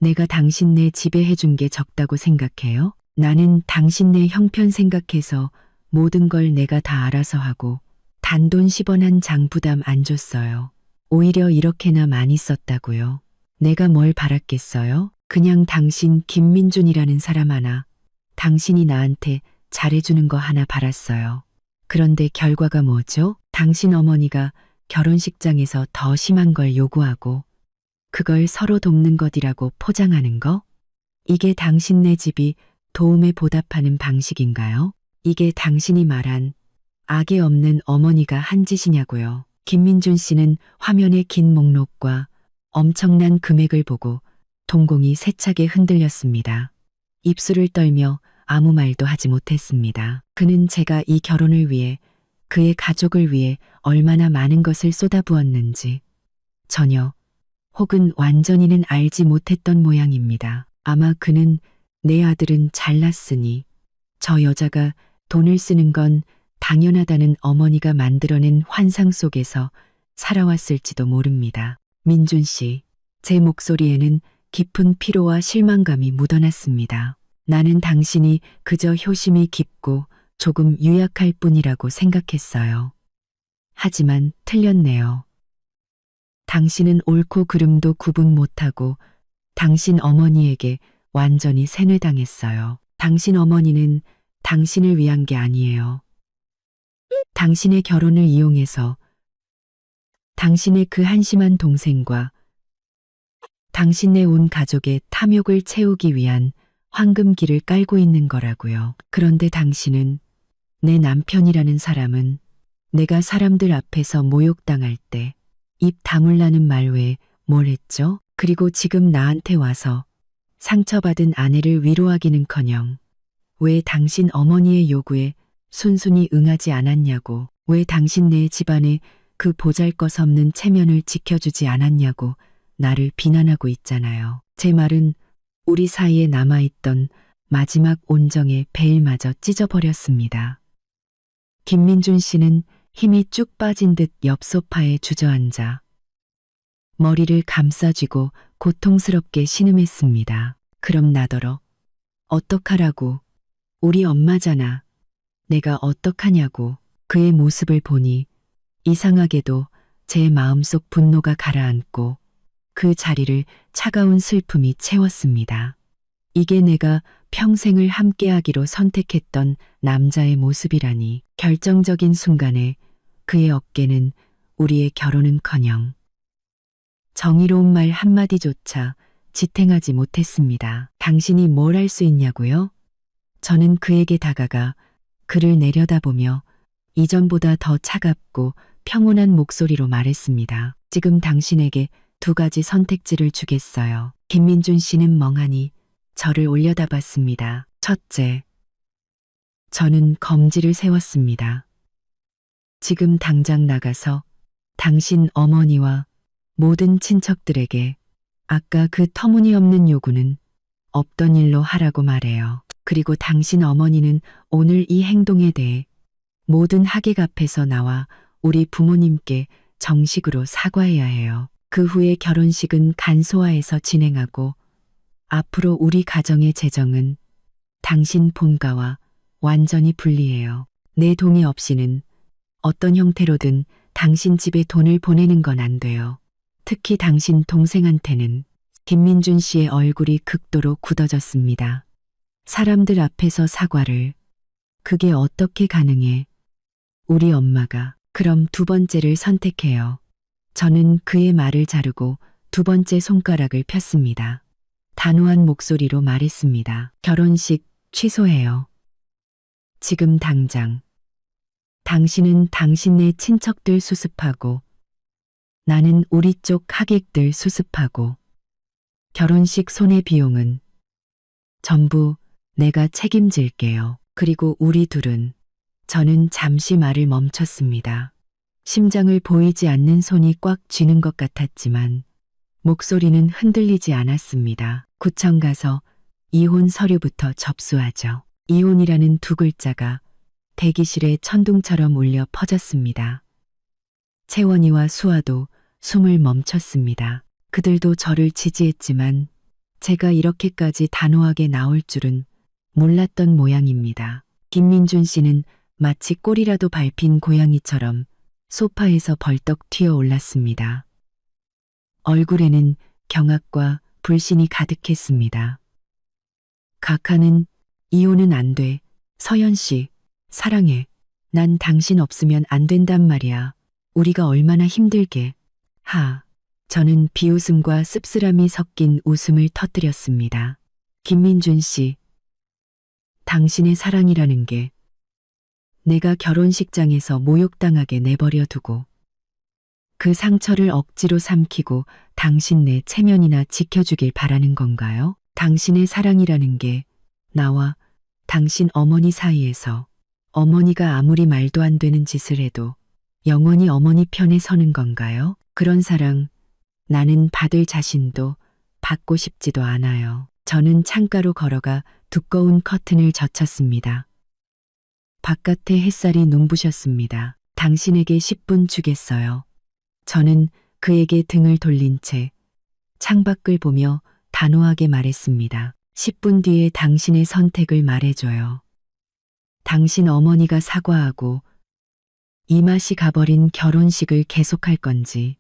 내가 당신네 집에 해준 게 적다고 생각해요? 나는 당신네 형편 생각해서 모든 걸 내가 다 알아서 하고 단돈 10원 한 장 부담 안 줬어요. 오히려 이렇게나 많이 썼다고요. 내가 뭘 바랐겠어요? 그냥 당신 김민준이라는 사람 하나, 당신이 나한테 잘해주는 거 하나 바랐어요. 그런데 결과가 뭐죠? 당신 어머니가 결혼식장에서 더 심한 걸 요구하고 그걸 서로 돕는 것이라고 포장하는 거? 이게 당신네 집이 도움에 보답하는 방식인가요? 이게 당신이 말한 악의 없는 어머니가 한 짓이냐고요. 김민준 씨는 화면의 긴 목록과 엄청난 금액을 보고 동공이 세차게 흔들렸습니다. 입술을 떨며 아무 말도 하지 못했습니다. 그는 제가 이 결혼을 위해 그의 가족을 위해 얼마나 많은 것을 쏟아부었는지 전혀 혹은 완전히는 알지 못했던 모양입니다. 아마 그는 내 아들은 잘났으니 저 여자가 돈을 쓰는 건 당연하다는 어머니가 만들어낸 환상 속에서 살아왔을지도 모릅니다. 민준 씨, 제 목소리에는 깊은 피로와 실망감이 묻어났습니다. 나는 당신이 그저 효심이 깊고 조금 유약할 뿐이라고 생각했어요. 하지만 틀렸네요. 당신은 옳고 그름도 구분 못하고 당신 어머니에게 완전히 세뇌당했어요. 당신 어머니는 당신을 위한 게 아니에요. 당신의 결혼을 이용해서 당신의 그 한심한 동생과 당신네 온 가족의 탐욕을 채우기 위한 황금기를 깔고 있는 거라고요. 그런데 당신은 내 남편이라는 사람은 내가 사람들 앞에서 모욕당할 때 입 다물라는 말 외에 뭘 했죠? 그리고 지금 나한테 와서 상처받은 아내를 위로하기는커녕 왜 당신 어머니의 요구에 순순히 응하지 않았냐고, 왜 당신네 집안의 그 보잘것없는 체면을 지켜주지 않았냐고 나를 비난하고 있잖아요. 제 말은 우리 사이에 남아있던 마지막 온정의 베일마저 찢어버렸습니다. 김민준 씨는 힘이 쭉 빠진 듯 옆 소파에 주저앉아 머리를 감싸쥐고 고통스럽게 신음했습니다. 그럼 나더러 어떡하라고, 우리 엄마잖아. 내가 어떡하냐고. 그의 모습을 보니 이상하게도 제 마음속 분노가 가라앉고 그 자리를 차가운 슬픔이 채웠습니다. 이게 내가 평생을 함께하기로 선택했던 남자의 모습이라니. 결정적인 순간에 그의 어깨는 우리의 결혼은커녕 정의로운 말 한마디조차 지탱하지 못했습니다. 당신이 뭘 할 수 있냐고요? 저는 그에게 다가가 그를 내려다보며 이전보다 더 차갑고 평온한 목소리로 말했습니다. 지금 당신에게 두 가지 선택지를 주겠어요. 김민준 씨는 멍하니 저를 올려다봤습니다. 첫째, 저는 검지를 세웠습니다. 지금 당장 나가서 당신 어머니와 모든 친척들에게 아까 그 터무니없는 요구는 없던 일로 하라고 말해요. 그리고 당신 어머니는 오늘 이 행동에 대해 모든 하객 앞에서 나와 우리 부모님께 정식으로 사과해야 해요. 그 후에 결혼식은 간소화해서 진행하고 앞으로 우리 가정의 재정은 당신 본가와 완전히 분리해요. 내 동의 없이는 어떤 형태로든 당신 집에 돈을 보내는 건 안 돼요. 특히 당신 동생한테는. 김민준 씨의 얼굴이 극도로 굳어졌습니다. 사람들 앞에서 사과를. 그게 어떻게 가능해? 우리 엄마가. 그럼 두 번째를 선택해요. 저는 그의 말을 자르고 두 번째 손가락을 폈습니다. 단호한 목소리로 말했습니다. 결혼식 취소해요. 지금 당장. 당신은 당신네 친척들 수습하고 나는 우리 쪽 하객들 수습하고 결혼식 손해 비용은 전부 내가 책임질게요. 그리고 우리 둘은. 저는 잠시 말을 멈췄습니다. 심장을 보이지 않는 손이 꽉 쥐는 것 같았지만 목소리는 흔들리지 않았습니다. 구청 가서 이혼 서류부터 접수하죠. 이혼이라는 두 글자가 대기실에 천둥처럼 울려 퍼졌습니다. 채원이와 수아도 숨을 멈췄습니다. 그들도 저를 지지했지만 제가 이렇게까지 단호하게 나올 줄은 몰랐던 모양입니다. 김민준 씨는 마치 꼬리라도 밟힌 고양이처럼 소파에서 벌떡 튀어 올랐습니다. 얼굴에는 경악과 불신이 가득했습니다. 각하는 이혼은 안 돼. 서연 씨, 사랑해. 난 당신 없으면 안 된단 말이야. 우리가 얼마나 힘들게. 저는 비웃음과 씁쓸함이 섞인 웃음을 터뜨렸습니다. 김민준 씨, 당신의 사랑이라는 게 내가 결혼식장에서 모욕당하게 내버려 두고 그 상처를 억지로 삼키고 당신 내 체면이나 지켜주길 바라는 건가요? 당신의 사랑이라는 게 나와 당신 어머니 사이에서 어머니가 아무리 말도 안 되는 짓을 해도 영원히 어머니 편에 서는 건가요? 그런 사랑 나는 받을 자신도 받고 싶지도 않아요. 저는 창가로 걸어가 두꺼운 커튼을 젖혔습니다. 바깥에 햇살이 눈부셨습니다. 당신에게 10분 주겠어요. 저는 그에게 등을 돌린 채 창밖을 보며 단호하게 말했습니다. 10분 뒤에 당신의 선택을 말해줘요. 당신 어머니가 사과하고 이 맛이 가버린 결혼식을 계속할 건지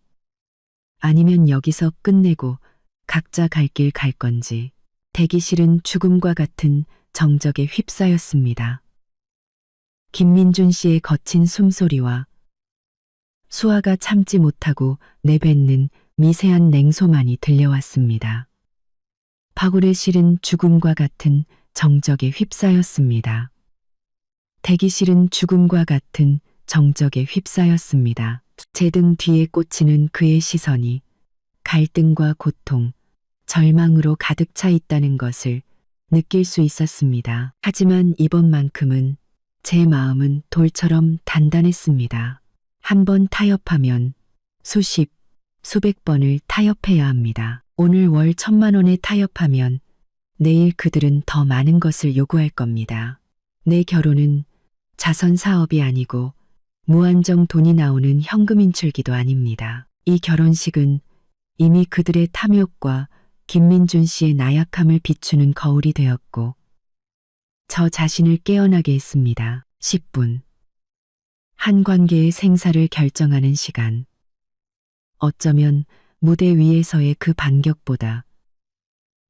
아니면 여기서 끝내고 각자 갈 길 갈 건지. 대기실은 죽음과 같은 정적에 휩싸였습니다. 김민준 씨의 거친 숨소리와 수아가 참지 못하고 내뱉는 미세한 냉소만이 들려왔습니다. 파굴의 실은 죽음과 같은 정적에 휩싸였습니다. 대기실은 죽음과 같은 정적에 휩싸였습니다. 제 등 뒤에 꽂히는 그의 시선이 갈등과 고통, 절망으로 가득 차 있다는 것을 느낄 수 있었습니다. 하지만 이번만큼은 제 마음은 돌처럼 단단했습니다. 한 번 타협하면 수십, 수백 번을 타협해야 합니다. 오늘 월 1,000만 원에 타협하면 내일 그들은 더 많은 것을 요구할 겁니다. 내 결혼은 자선 사업이 아니고 무한정 돈이 나오는 현금 인출기도 아닙니다. 이 결혼식은 이미 그들의 탐욕과 김민준 씨의 나약함을 비추는 거울이 되었고 저 자신을 깨어나게 했습니다. 10분. 한 관계의 생사를 결정하는 시간. 어쩌면 무대 위에서의 그 반격보다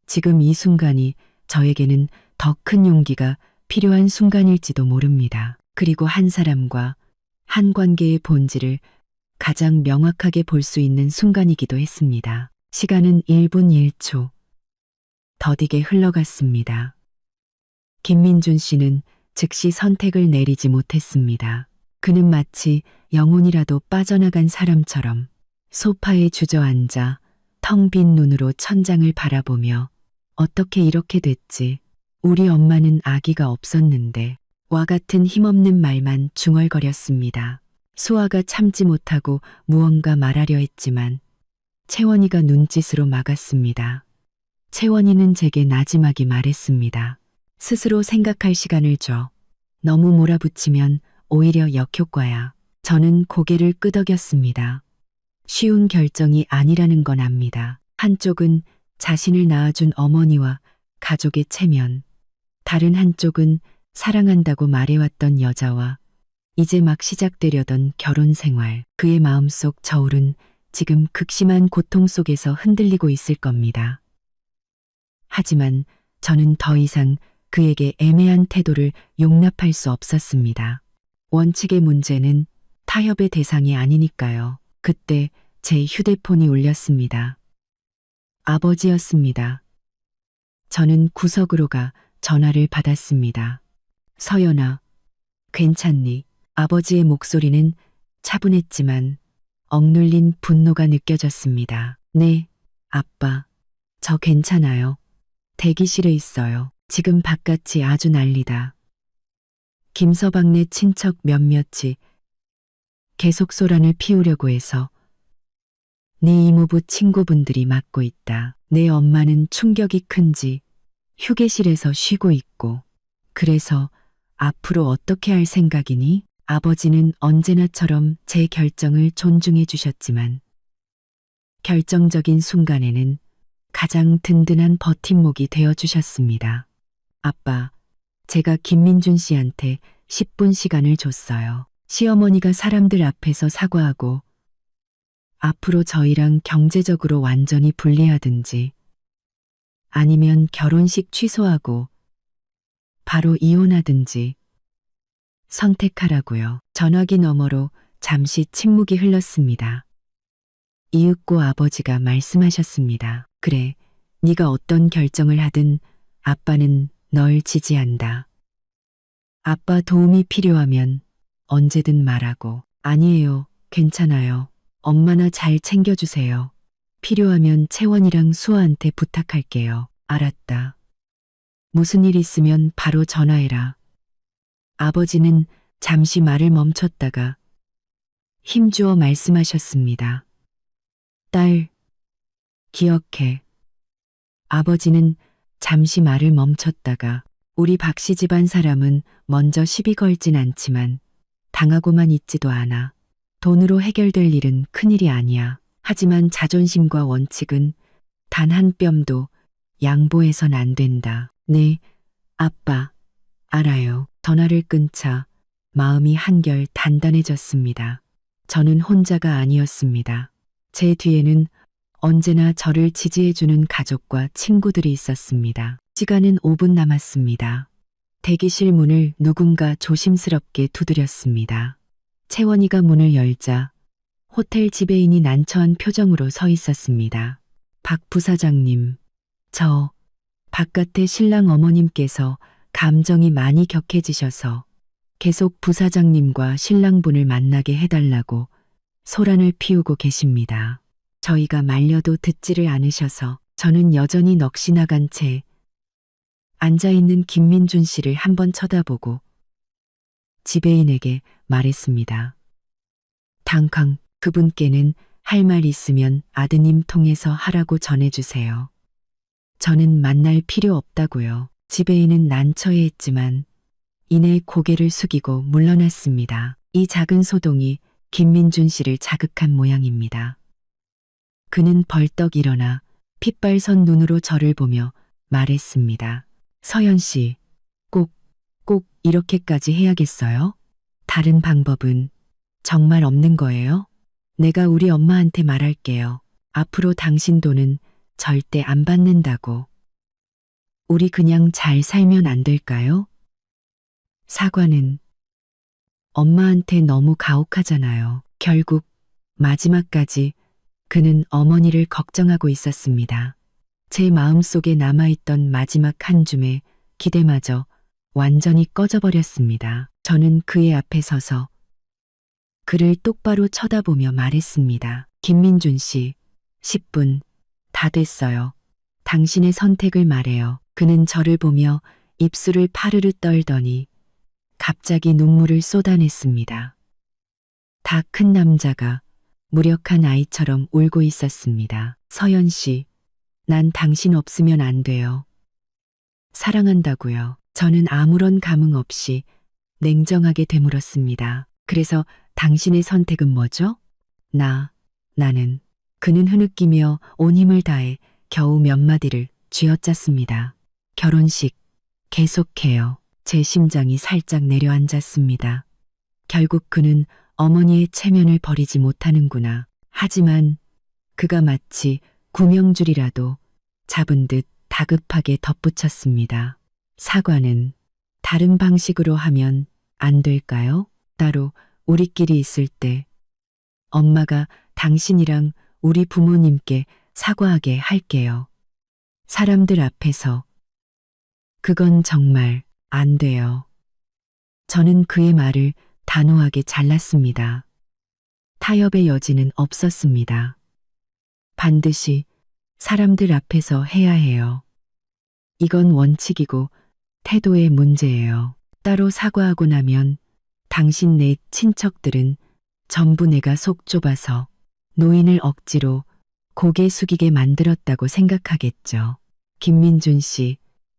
지금 이 순간이 저에게는 더 큰 용기가 필요한 순간일지도 모릅니다. 그리고 한 사람과 한 관계의 본질을 가장 명확하게 볼 수 있는 순간이기도 했습니다. 시간은 1분 1초 더디게 흘러갔습니다. 김민준 씨는 즉시 선택을 내리지 못했습니다. 그는 마치 영혼이라도 빠져나간 사람처럼 소파에 주저앉아 텅 빈 눈으로 천장을 바라보며 어떻게 이렇게 됐지? 우리 엄마는 아기가 없었는데 와 같은 힘없는 말만 중얼거렸습니다. 수아가 참지 못하고 무언가 말하려 했지만 채원이가 눈짓으로 막았습니다. 채원이는 제게 나지막이 말했습니다. 스스로 생각할 시간을 줘. 너무 몰아붙이면 오히려 역효과야. 저는 고개를 끄덕였습니다. 쉬운 결정이 아니라는 건 압니다. 한쪽은 자신을 낳아준 어머니와 가족의 체면, 다른 한쪽은 사랑한다고 말해왔던 여자와 이제 막 시작되려던 결혼 생활. 그의 마음속 저울은 지금 극심한 고통 속에서 흔들리고 있을 겁니다. 하지만 저는 더 이상 그에게 애매한 태도를 용납할 수 없었습니다. 원칙의 문제는 타협의 대상이 아니니까요. 그때 제 휴대폰이 울렸습니다. 아버지였습니다. 저는 구석으로 가 전화를 받았습니다. 서연아, 괜찮니? 아버지의 목소리는 차분했지만 억눌린 분노가 느껴졌습니다. 네, 아빠. 저 괜찮아요. 대기실에 있어요. 지금 바깥이 아주 난리다. 김서방네 친척 몇몇이 계속 소란을 피우려고 해서 네 이모부 친구분들이 맡고 있다. 내 엄마는 충격이 큰지 휴게실에서 쉬고 있고 그래서 앞으로 어떻게 할 생각이니? 아버지는 언제나처럼 제 결정을 존중해 주셨지만 결정적인 순간에는 가장 든든한 버팀목이 되어 주셨습니다. 아빠, 제가 김민준 씨한테 10분 시간을 줬어요. 시어머니가 사람들 앞에서 사과하고 앞으로 저희랑 경제적으로 완전히 분리하든지 아니면 결혼식 취소하고 바로 이혼하든지 선택하라고요. 전화기 너머로 잠시 침묵이 흘렀습니다. 이윽고 아버지가 말씀하셨습니다. 그래, 네가 어떤 결정을 하든 아빠는 널 지지한다. 아빠 도움이 필요하면 언제든 말하고. 아니에요, 괜찮아요. 엄마나 잘 챙겨주세요. 필요하면 채원이랑 수아한테 부탁할게요. 알았다. 무슨 일 있으면 바로 전화해라. 아버지는 잠시 말을 멈췄다가 힘주어 말씀하셨습니다. 딸, 기억해. 아버지는 잠시 말을 멈췄다가 우리 박씨 집안 사람은 먼저 시비 걸진 않지만 당하고만 있지도 않아. 돈으로 해결될 일은 큰일이 아니야. 하지만 자존심과 원칙은 단 한 뼘도 양보해선 안 된다. 네, 아빠, 알아요. 전화를 끊자 마음이 한결 단단해졌습니다. 저는 혼자가 아니었습니다. 제 뒤에는 언제나 저를 지지해주는 가족과 친구들이 있었습니다. 시간은 5분 남았습니다. 대기실 문을 누군가 조심스럽게 두드렸습니다. 채원이가 문을 열자 호텔 지배인이 난처한 표정으로 서 있었습니다. 박 부사장님, 저 바깥에 신랑 어머님께서 감정이 많이 격해지셔서 계속 부사장님과 신랑분을 만나게 해달라고 소란을 피우고 계십니다. 저희가 말려도 듣지를 않으셔서 저는 여전히 넋이 나간 채 앉아있는 김민준 씨를 한번 쳐다보고 지배인에게 말했습니다. 당강 그분께는 할 말 있으면 아드님 통해서 하라고 전해주세요. 저는 만날 필요 없다고요. 지배인은 난처해했지만 이내 고개를 숙이고 물러났습니다. 이 작은 소동이 김민준 씨를 자극한 모양입니다. 그는 벌떡 일어나 핏발선 눈으로 저를 보며 말했습니다. 서연 씨, 꼭 이렇게까지 해야겠어요? 다른 방법은 정말 없는 거예요? 내가 우리 엄마한테 말할게요. 앞으로 당신 돈은 절대 안 받는다고. 우리 그냥 잘 살면 안 될까요? 사과는 엄마한테 너무 가혹하잖아요. 결국 마지막까지 그는 어머니를 걱정하고 있었습니다. 제 마음속에 남아있던 마지막 한 줌의 기대마저 완전히 꺼져버렸습니다. 저는 그의 앞에 서서 그를 똑바로 쳐다보며 말했습니다. 김민준 씨, 10분 다 됐어요. 당신의 선택을 말해요. 그는 저를 보며 입술을 파르르 떨더니 갑자기 눈물을 쏟아냈습니다. 다 큰 남자가 무력한 아이처럼 울고 있었습니다. 서연 씨, 난 당신 없으면 안 돼요. 사랑한다고요. 저는 아무런 감흥 없이 냉정하게 되물었습니다. 그래서 당신의 선택은 뭐죠? 나는. 그는 흐느끼며 온 힘을 다해 겨우 몇 마디를 쥐어짰습니다. 결혼식 계속해요. 제 심장이 살짝 내려앉았습니다. 결국 그는 어머니의 체면을 버리지 못하는구나. 하지만 그가 마치 구명줄이라도 잡은 듯 다급하게 덧붙였습니다. 사과는 다른 방식으로 하면 안 될까요? 따로 우리끼리 있을 때 엄마가 당신이랑 우리 부모님께 사과하게 할게요. 사람들 앞에서. 그건 정말 안 돼요. 저는 그의 말을 단호하게 잘랐습니다. 타협의 여지는 없었습니다. 반드시 사람들 앞에서 해야 해요. 이건 원칙이고 태도의 문제예요. 따로 사과하고 나면 당신 내 친척들은 전부 내가 속 좁아서 노인을 억지로 고개 숙이게 만들었다고 생각하겠죠. 김민준 씨,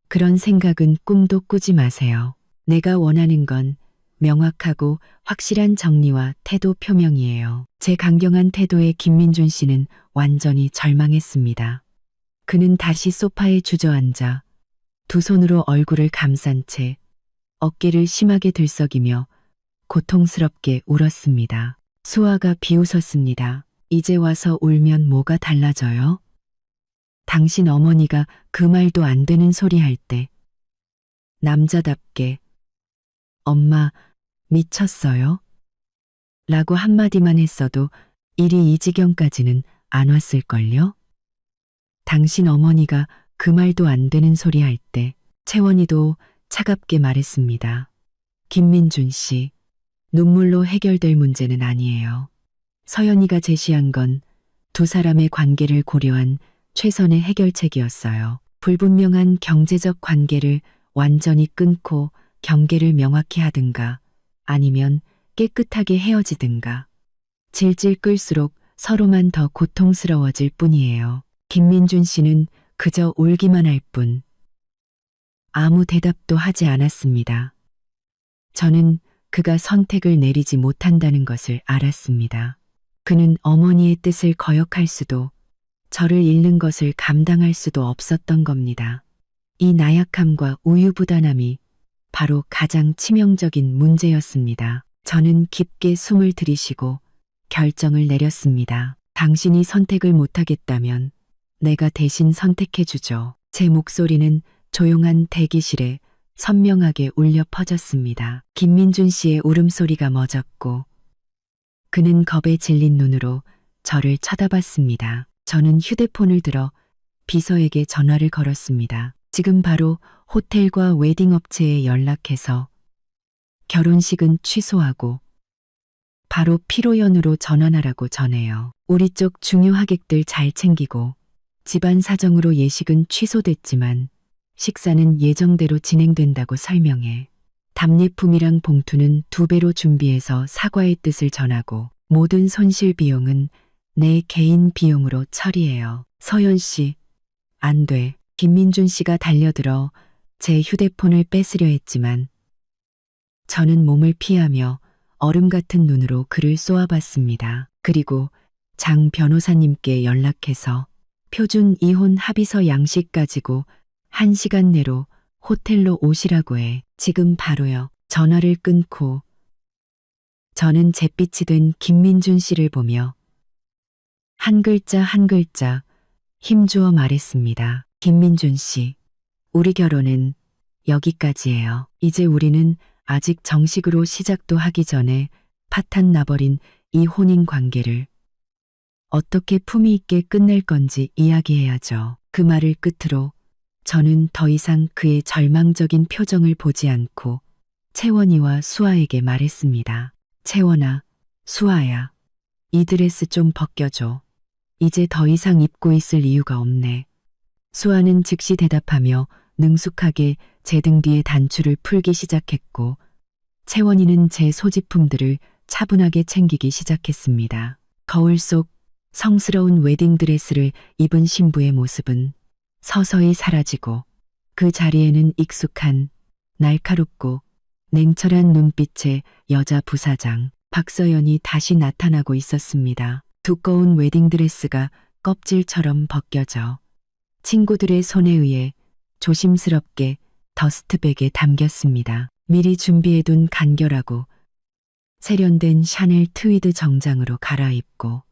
그런 생각은 꿈도 꾸지 마세요. 내가 원하는 건 명확하고 확실한 정리와 태도 표명이에요. 제 강경한 태도에 김민준 씨는 완전히 절망했습니다. 그는 다시 소파에 주저앉아 두 손으로 얼굴을 감싼 채 어깨를 심하게 들썩이며 고통스럽게 울었습니다. 수아가 비웃었습니다. 이제 와서 울면 뭐가 달라져요? 당신 어머니가 그 말도 안 되는 소리 할 때 남자답게 엄마 미쳤어요? 라고 한마디만 했어도 일이 이 지경까지는 안 왔을걸요? 당신 어머니가 그 말도 안 되는 소리 할 때 채원이도 차갑게 말했습니다. 김민준 씨, 눈물로 해결될 문제는 아니에요. 서연이가 제시한 건 두 사람의 관계를 고려한 최선의 해결책이었어요. 불분명한 경제적 관계를 완전히 끊고 경계를 명확히 하든가 아니면 깨끗하게 헤어지든가. 질질 끌수록 서로만 더 고통스러워질 뿐이에요. 김민준 씨는 그저 울기만 할 뿐 아무 대답도 하지 않았습니다. 저는 그가 선택을 내리지 못한다는 것을 알았습니다. 그는 어머니의 뜻을 거역할 수도 저를 잃는 것을 감당할 수도 없었던 겁니다. 이 나약함과 우유부단함이 바로 가장 치명적인 문제였습니다. 저는 깊게 숨을 들이쉬고 결정을 내렸습니다. 당신이 선택을 못하겠다면 내가 대신 선택해주죠. 제 목소리는 조용한 대기실에 선명하게 울려 퍼졌습니다. 김민준 씨의 울음소리가 멎었고 그는 겁에 질린 눈으로 저를 쳐다봤습니다. 저는 휴대폰을 들어 비서에게 전화를 걸었습니다. 지금 바로 호텔과 웨딩업체에 연락해서 결혼식은 취소하고 바로 피로연으로 전환하라고 전해요. 우리 쪽 중요 하객들 잘 챙기고 집안 사정으로 예식은 취소됐지만 식사는 예정대로 진행된다고 설명해. 답례품이랑 봉투는 2배로 준비해서 사과의 뜻을 전하고 모든 손실 비용은 내 개인 비용으로 처리해요. 서연 씨, 안 돼. 김민준 씨가 달려들어 제 휴대폰을 뺏으려 했지만 저는 몸을 피하며 얼음 같은 눈으로 그를 쏘아봤습니다. 그리고 장 변호사님께 연락해서 표준 이혼 합의서 양식 가지고 1시간 내로 호텔로 오시라고 해. 지금 바로요. 전화를 끊고 저는 잿빛이 된 김민준 씨를 보며 한 글자 한 글자 힘주어 말했습니다. 김민준 씨, 우리 결혼은 여기까지예요. 이제 우리는 아직 정식으로 시작도 하기 전에 파탄 나버린 이 혼인 관계를 어떻게 품위 있게 끝낼 건지 이야기해야죠. 그 말을 끝으로 저는 더 이상 그의 절망적인 표정을 보지 않고 채원이와 수아에게 말했습니다. 채원아, 수아야, 이 드레스 좀 벗겨줘. 이제 더 이상 입고 있을 이유가 없네. 수아는 즉시 대답하며 능숙하게 제 등 뒤에 단추를 풀기 시작했고 채원이는 제 소지품들을 차분하게 챙기기 시작했습니다. 거울 속 성스러운 웨딩드레스를 입은 신부의 모습은 서서히 사라지고 그 자리에는 익숙한 날카롭고 냉철한 눈빛의 여자 부사장 박서연이 다시 나타나고 있었습니다. 두꺼운 웨딩드레스가 껍질처럼 벗겨져 친구들의 손에 의해 조심스럽게 더스트백에 담겼습니다. 미리 준비해둔 간결하고 세련된 샤넬 트위드 정장으로 갈아입고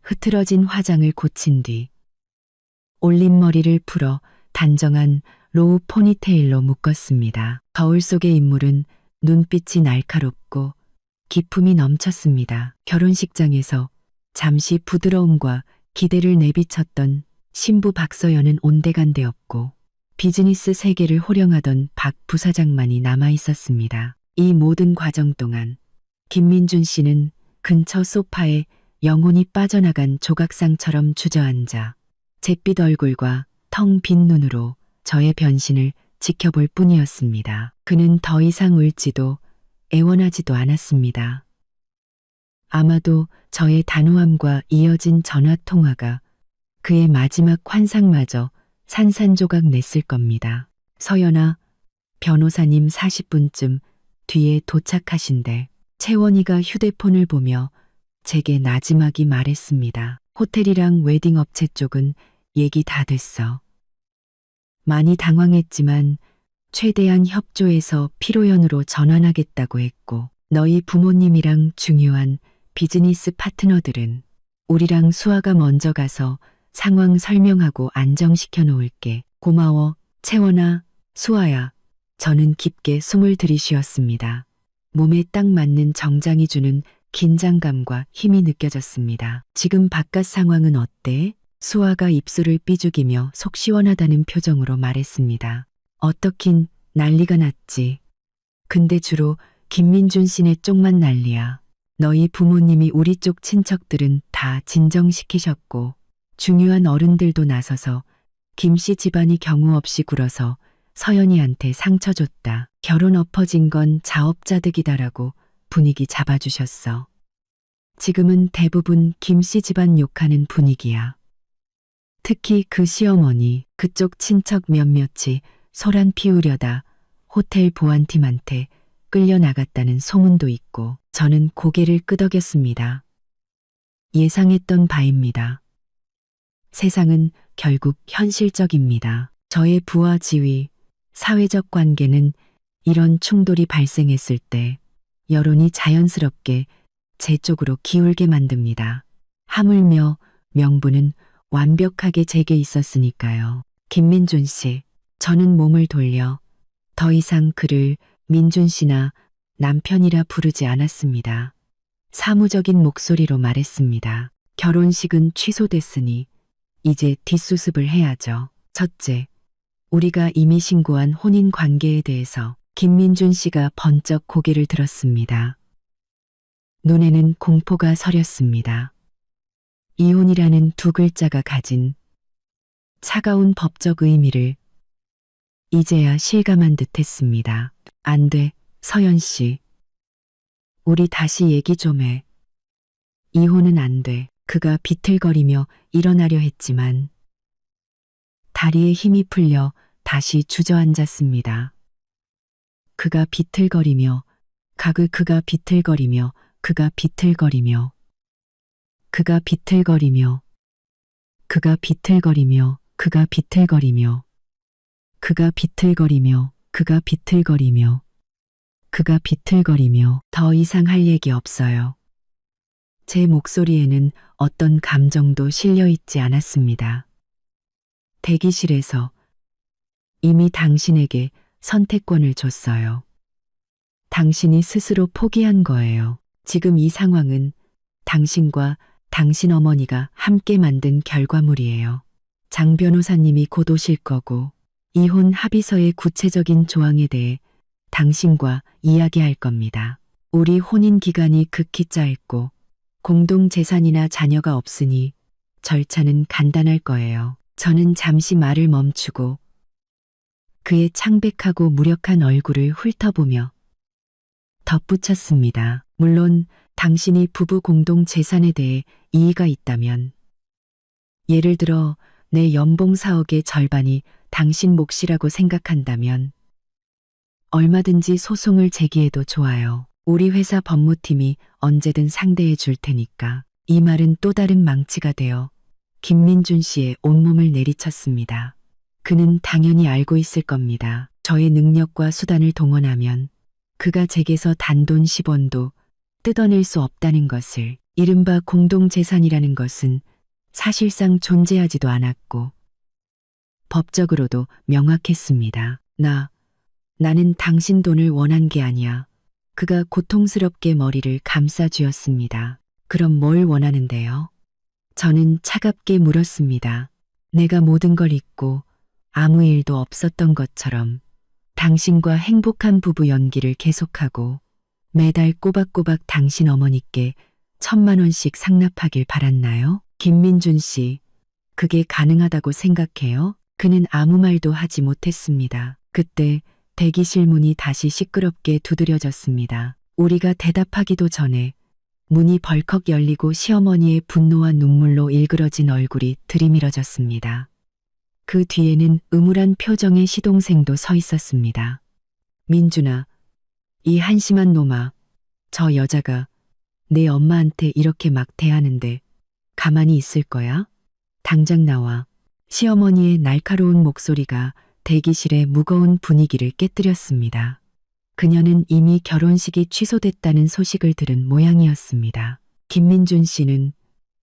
흐트러진 화장을 고친 뒤 올린 머리를 풀어 단정한 로우 포니테일로 묶었습니다. 거울 속의 인물은 눈빛이 날카롭고 기품이 넘쳤습니다. 결혼식장에서 잠시 부드러움과 기대를 내비쳤던 신부 박서연은 온데간데없고 비즈니스 세계를 호령하던 박 부사장만이 남아 있었습니다. 이 모든 과정 동안 김민준 씨는 근처 소파에 영혼이 빠져나간 조각상처럼 주저앉아 잿빛 얼굴과 텅 빈 눈으로 저의 변신을 지켜볼 뿐이었습니다. 그는 더 이상 울지도 애원하지도 않았습니다. 아마도 저의 단호함과 이어진 전화 통화가 그의 마지막 환상마저 산산조각 냈을 겁니다. 서연아, 변호사님 40분쯤 뒤에 도착하신대. 채원이가 휴대폰을 보며 제게 나지막이 말했습니다. 호텔이랑 웨딩 업체 쪽은 얘기 다 됐어. 많이 당황했지만 최대한 협조해서 피로연으로 전환하겠다고 했고 너희 부모님이랑 중요한 비즈니스 파트너들은 우리랑 수아가 먼저 가서 상황 설명하고 안정시켜 놓을게. 고마워, 채원아, 수아야. 저는 깊게 숨을 들이쉬었습니다. 몸에 딱 맞는 정장이 주는 긴장감과 힘이 느껴졌습니다. 지금 바깥 상황은 어때? 수아가 입술을 삐죽이며 속 시원하다는 표정으로 말했습니다. 어떻긴 난리가 났지. 근데 주로 김민준 씨네 쪽만 난리야. 너희 부모님이 우리 쪽 친척들은 다 진정시키셨고 중요한 어른들도 나서서 김씨 집안이 경우 없이 굴어서 서연이한테 상처 줬다. 결혼 엎어진 건 자업자득이다라고 분위기 잡아주셨어. 지금은 대부분 김씨 집안 욕하는 분위기야. 특히 그 시어머니, 그쪽 친척 몇몇이 소란 피우려다 호텔 보안팀한테 끌려나갔다는 소문도 있고 저는 고개를 끄덕였습니다. 예상했던 바입니다. 세상은 결국 현실적입니다. 저의 부와 지위, 사회적 관계는 이런 충돌이 발생했을 때 여론이 자연스럽게 제 쪽으로 기울게 만듭니다. 하물며 명분은 완벽하게 제게 있었으니까요. 김민준 씨, 저는 몸을 돌려 더 이상 그를 민준 씨나 남편이라 부르지 않았습니다. 사무적인 목소리로 말했습니다. 결혼식은 취소됐으니 이제 뒷수습을 해야죠. 첫째, 우리가 이미 신고한 혼인 관계에 대해서 김민준 씨가 번쩍 고개를 들었습니다. 눈에는 공포가 서렸습니다. 이혼이라는 두 글자가 가진 차가운 법적 의미를 이제야 실감한 듯 했습니다. 안 돼, 서연 씨. 우리 다시 얘기 좀 해. 이혼은 안 돼. 그가 비틀거리며 일어나려 했지만 다리에 힘이 풀려 다시 주저앉았습니다. 그가 비틀거리며 그가 비틀거리며 그가 비틀거리며 그가 비틀거리며 그가 비틀거리며 그가 비틀거리며 그가 비틀거리며 그가 비틀거리며 그가 비틀거리며 더 이상 할 얘기 없어요. 제 목소리에는 어떤 감정도 실려 있지 않았습니다. 대기실에서 이미 당신에게 선택권을 줬어요. 당신이 스스로 포기한 거예요. 지금 이 상황은 당신과 당신 어머니가 함께 만든 결과물이에요. 장 변호사님이 곧 오실 거고 이혼 합의서의 구체적인 조항에 대해 당신과 이야기할 겁니다. 우리 혼인 기간이 극히 짧고 공동 재산이나 자녀가 없으니 절차는 간단할 거예요. 저는 잠시 말을 멈추고 그의 창백하고 무력한 얼굴을 훑어보며 덧붙였습니다. 물론 당신이 부부 공동 재산에 대해 이의가 있다면, 예를 들어 내 연봉 4억의 절반이 당신 몫이라고 생각한다면 얼마든지 소송을 제기해도 좋아요. 우리 회사 법무팀이 언제든 상대해 줄 테니까. 이 말은 또 다른 망치가 되어 김민준 씨의 온몸을 내리쳤습니다. 그는 당연히 알고 있을 겁니다. 저의 능력과 수단을 동원하면 그가 제게서 단돈 10원도 뜯어낼 수 없다는 것을. 이른바 공동재산이라는 것은 사실상 존재하지도 않았고 법적으로도 명확했습니다. 나는 당신 돈을 원한 게 아니야. 그가 고통스럽게 머리를 감싸 쥐었습니다. 그럼 뭘 원하는데요? 저는 차갑게 물었습니다. 내가 모든 걸 잊고 아무 일도 없었던 것처럼 당신과 행복한 부부 연기를 계속하고 매달 꼬박꼬박 당신 어머니께 1,000만 원씩 상납하길 바랐나요? 김민준 씨, 그게 가능하다고 생각해요? 그는 아무 말도 하지 못했습니다. 그때 대기실 문이 다시 시끄럽게 두드려졌습니다. 우리가 대답하기도 전에 문이 벌컥 열리고 시어머니의 분노와 눈물로 일그러진 얼굴이 들이밀어졌습니다. 그 뒤에는 음울한 표정의 시동생도 서 있었습니다. 민준아, 이 한심한 놈아, 저 여자가 내 엄마한테 이렇게 막 대하는데 가만히 있을 거야? 당장 나와. 시어머니의 날카로운 목소리가 대기실의 무거운 분위기를 깨뜨렸습니다. 그녀는 이미 결혼식이 취소됐다는 소식을 들은 모양이었습니다. 김민준 씨는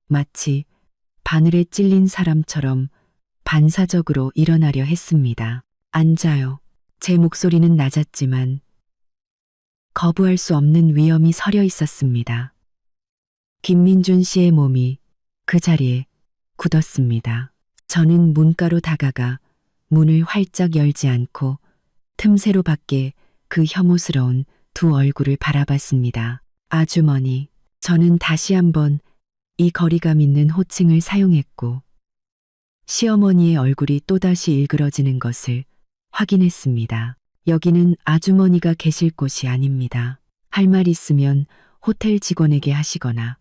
마치 바늘에 찔린 사람처럼 반사적으로 일어나려 했습니다. 앉아요. 제 목소리는 낮았지만 거부할 수 없는 위험이 서려 있었습니다. 김민준 씨의 몸이 그 자리에 굳었습니다. 저는 문가로 다가가 문을 활짝 열지 않고 틈새로 밖에 그 혐오스러운 두 얼굴을 바라봤습니다. 아주머니, 저는 다시 한번 이 거리감 있는 호칭을 사용했고 시어머니의 얼굴이 또다시 일그러지는 것을 확인했습니다. 여기는 아주머니가 계실 곳이 아닙니다. 할 말 있으면 호텔 직원에게 하시거나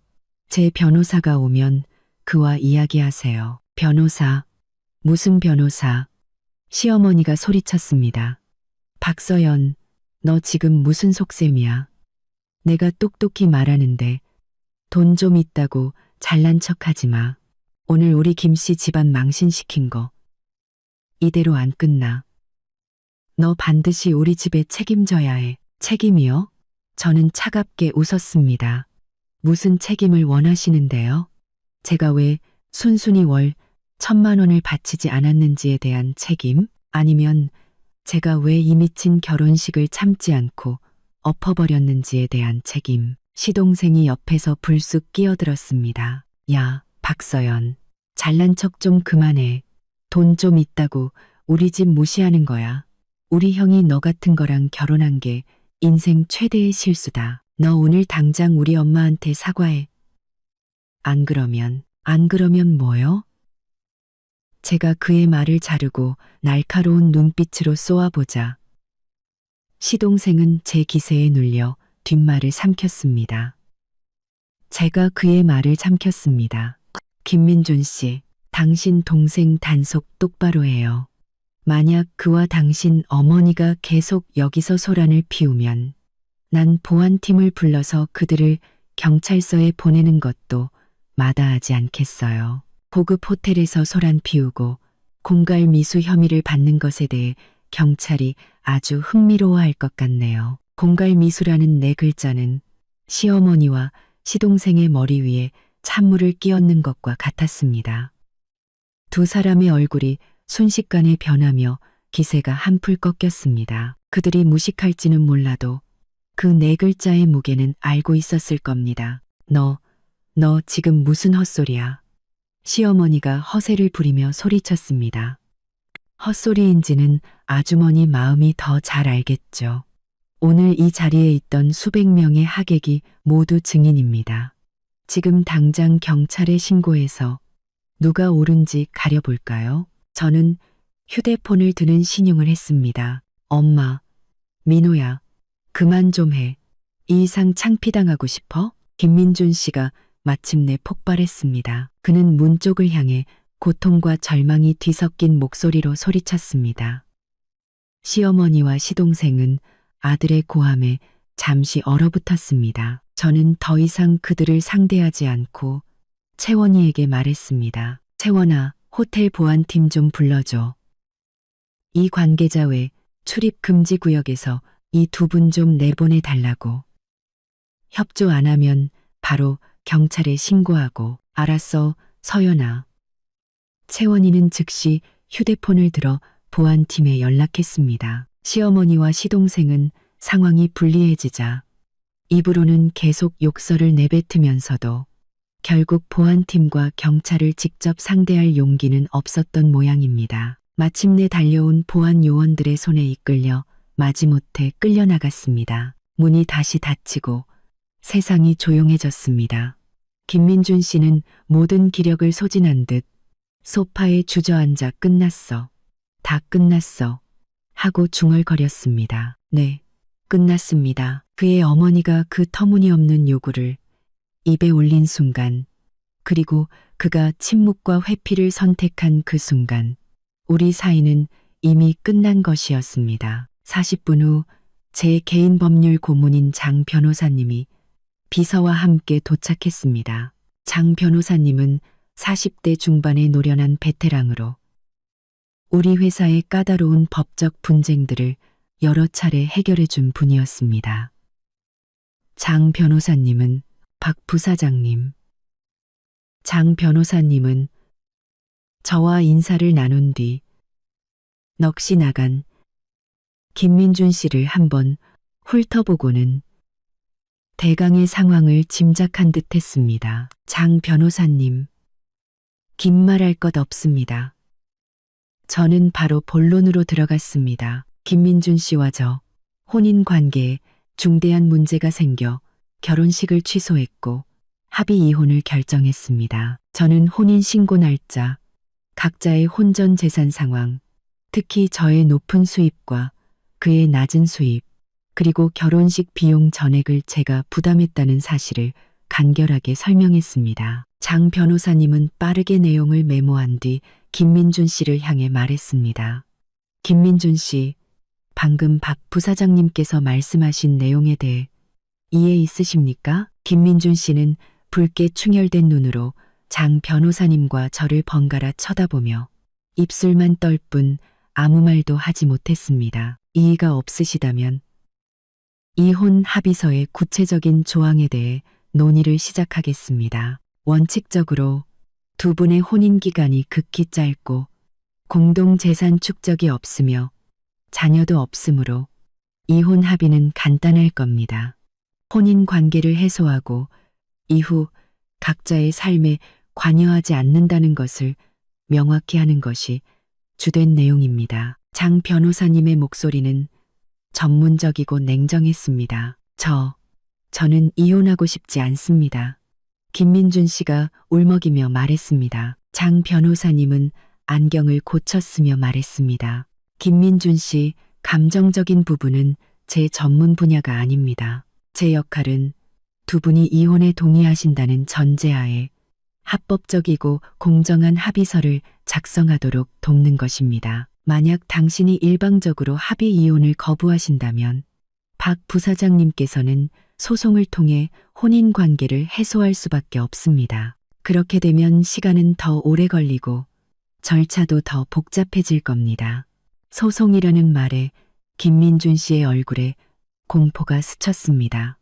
제 변호사가 오면 그와 이야기하세요. 변호사, 무슨 변호사? 시어머니가 소리쳤습니다. 박서연, 너 지금 무슨 속셈이야? 내가 똑똑히 말하는데 돈 좀 있다고 잘난 척하지 마. 오늘 우리 김씨 집안 망신시킨 거 이대로 안 끝나. 너 반드시 우리 집에 책임져야 해. 책임이요? 저는 차갑게 웃었습니다. 무슨 책임을 원하시는데요? 제가 왜 순순히 월 1,000만 원을 바치지 않았는지에 대한 책임? 아니면 제가 왜 이 미친 결혼식을 참지 않고 엎어버렸는지에 대한 책임? 시동생이 옆에서 불쑥 끼어들었습니다. 야, 박서연, 잘난 척 좀 그만해. 돈 좀 있다고 우리 집 무시하는 거야. 우리 형이 너 같은 거랑 결혼한 게 인생 최대의 실수다. 너 오늘 당장 우리 엄마한테 사과해. 안 그러면 뭐요? 제가 그의 말을 자르고 날카로운 눈빛으로 쏘아보자 시동생은 제 기세에 눌려 뒷말을 삼켰습니다. 제가 그의 말을 삼켰습니다. 김민준 씨, 당신 동생 단속 똑바로 해요. 만약 그와 당신 어머니가 계속 여기서 소란을 피우면 난 보안팀을 불러서 그들을 경찰서에 보내는 것도 마다하지 않겠어요. 고급 호텔에서 소란 피우고 공갈 미수 혐의를 받는 것에 대해 경찰이 아주 흥미로워할 것 같네요. 공갈 미수라는 네 글자는 시어머니와 시동생의 머리 위에 찬물을 끼얹는 것과 같았습니다. 두 사람의 얼굴이 순식간에 변하며 기세가 한풀 꺾였습니다. 그들이 무식할지는 몰라도 그 네 글자의 무게는 알고 있었을 겁니다. 너 지금 무슨 헛소리야? 시어머니가 허세를 부리며 소리쳤습니다. 헛소리인지는 아주머니 마음이 더 잘 알겠죠. 오늘 이 자리에 있던 수백 명의 하객이 모두 증인입니다. 지금 당장 경찰에 신고해서 누가 옳은지 가려볼까요? 저는 휴대폰을 드는 신용을 했습니다. 엄마, 민호야, 그만 좀 해. 이 이상 창피당하고 싶어? 김민준 씨가 마침내 폭발했습니다. 그는 문 쪽을 향해 고통과 절망이 뒤섞인 목소리로 소리쳤습니다. 시어머니와 시동생은 아들의 고함에 잠시 얼어붙었습니다. 저는 더 이상 그들을 상대하지 않고 채원이에게 말했습니다. 채원아, 호텔 보안팀 좀 불러줘. 이 관계자 외 출입 금지 구역에서 이 두 분 좀 내보내 달라고. 협조 안 하면 바로 경찰에 신고하고. 알았어, 서연아. 채원이는 즉시 휴대폰을 들어 보안팀에 연락했습니다. 시어머니와 시동생은 상황이 불리해지자 입으로는 계속 욕설을 내뱉으면서도 결국 보안팀과 경찰을 직접 상대할 용기는 없었던 모양입니다. 마침내 달려온 보안 요원들의 손에 이끌려 마지못해 끌려나갔습니다. 문이 다시 닫히고 세상이 조용해졌습니다. 김민준 씨는 모든 기력을 소진한 듯 소파에 주저앉아 끝났어. 다 끝났어. 하고 중얼거렸습니다. 네, 끝났습니다. 그의 어머니가 그 터무니없는 요구를 입에 올린 순간, 그리고 그가 침묵과 회피를 선택한 그 순간, 우리 사이는 이미 끝난 것이었습니다. 40분 후 제 개인 법률 고문인 장 변호사님이 비서와 함께 도착했습니다. 장 변호사님은 40대 중반의 노련한 베테랑으로 우리 회사의 까다로운 법적 분쟁들을 여러 차례 해결해 준 분이었습니다. 장 변호사님은 박 부사장님, 장 변호사님은 저와 인사를 나눈 뒤 넋이 나간 김민준 씨를 한번 훑어보고는 대강의 상황을 짐작한 듯 했습니다. 장 변호사님, 긴 말할 것 없습니다. 저는 바로 본론으로 들어갔습니다. 김민준 씨와 저 혼인 관계에 중대한 문제가 생겨 결혼식을 취소했고 합의 이혼을 결정했습니다. 저는 혼인 신고 날짜, 각자의 혼전 재산 상황, 특히 저의 높은 수입과 그의 낮은 수입, 그리고 결혼식 비용 전액을 제가 부담했다는 사실을 간결하게 설명했습니다. 장 변호사님은 빠르게 내용을 메모한 뒤 김민준 씨를 향해 말했습니다. 김민준 씨, 방금 박 부사장님께서 말씀하신 내용에 대해 이해 있으십니까? 김민준 씨는 붉게 충혈된 눈으로 장 변호사님과 저를 번갈아 쳐다보며 입술만 떨 뿐 아무 말도 하지 못했습니다. 이의가 없으시다면 이혼 합의서의 구체적인 조항에 대해 논의를 시작하겠습니다. 원칙적으로 두 분의 혼인 기간이 극히 짧고 공동 재산 축적이 없으며 자녀도 없으므로 이혼 합의는 간단할 겁니다. 혼인 관계를 해소하고 이후 각자의 삶에 관여하지 않는다는 것을 명확히 하는 것이 주된 내용입니다. 장 변호사님의 목소리는 전문적이고 냉정했습니다. 저는 이혼하고 싶지 않습니다. 김민준 씨가 울먹이며 말했습니다. 장 변호사님은 안경을 고쳤으며 말했습니다. 김민준 씨, 감정적인 부분은 제 전문 분야가 아닙니다. 제 역할은 두 분이 이혼에 동의하신다는 전제하에 합법적이고 공정한 합의서를 작성하도록 돕는 것입니다. 만약 당신이 일방적으로 합의 이혼을 거부하신다면 박 부사장님께서는 소송을 통해 혼인 관계를 해소할 수밖에 없습니다. 그렇게 되면 시간은 더 오래 걸리고 절차도 더 복잡해질 겁니다. 소송이라는 말에 김민준 씨의 얼굴에 공포가 스쳤습니다.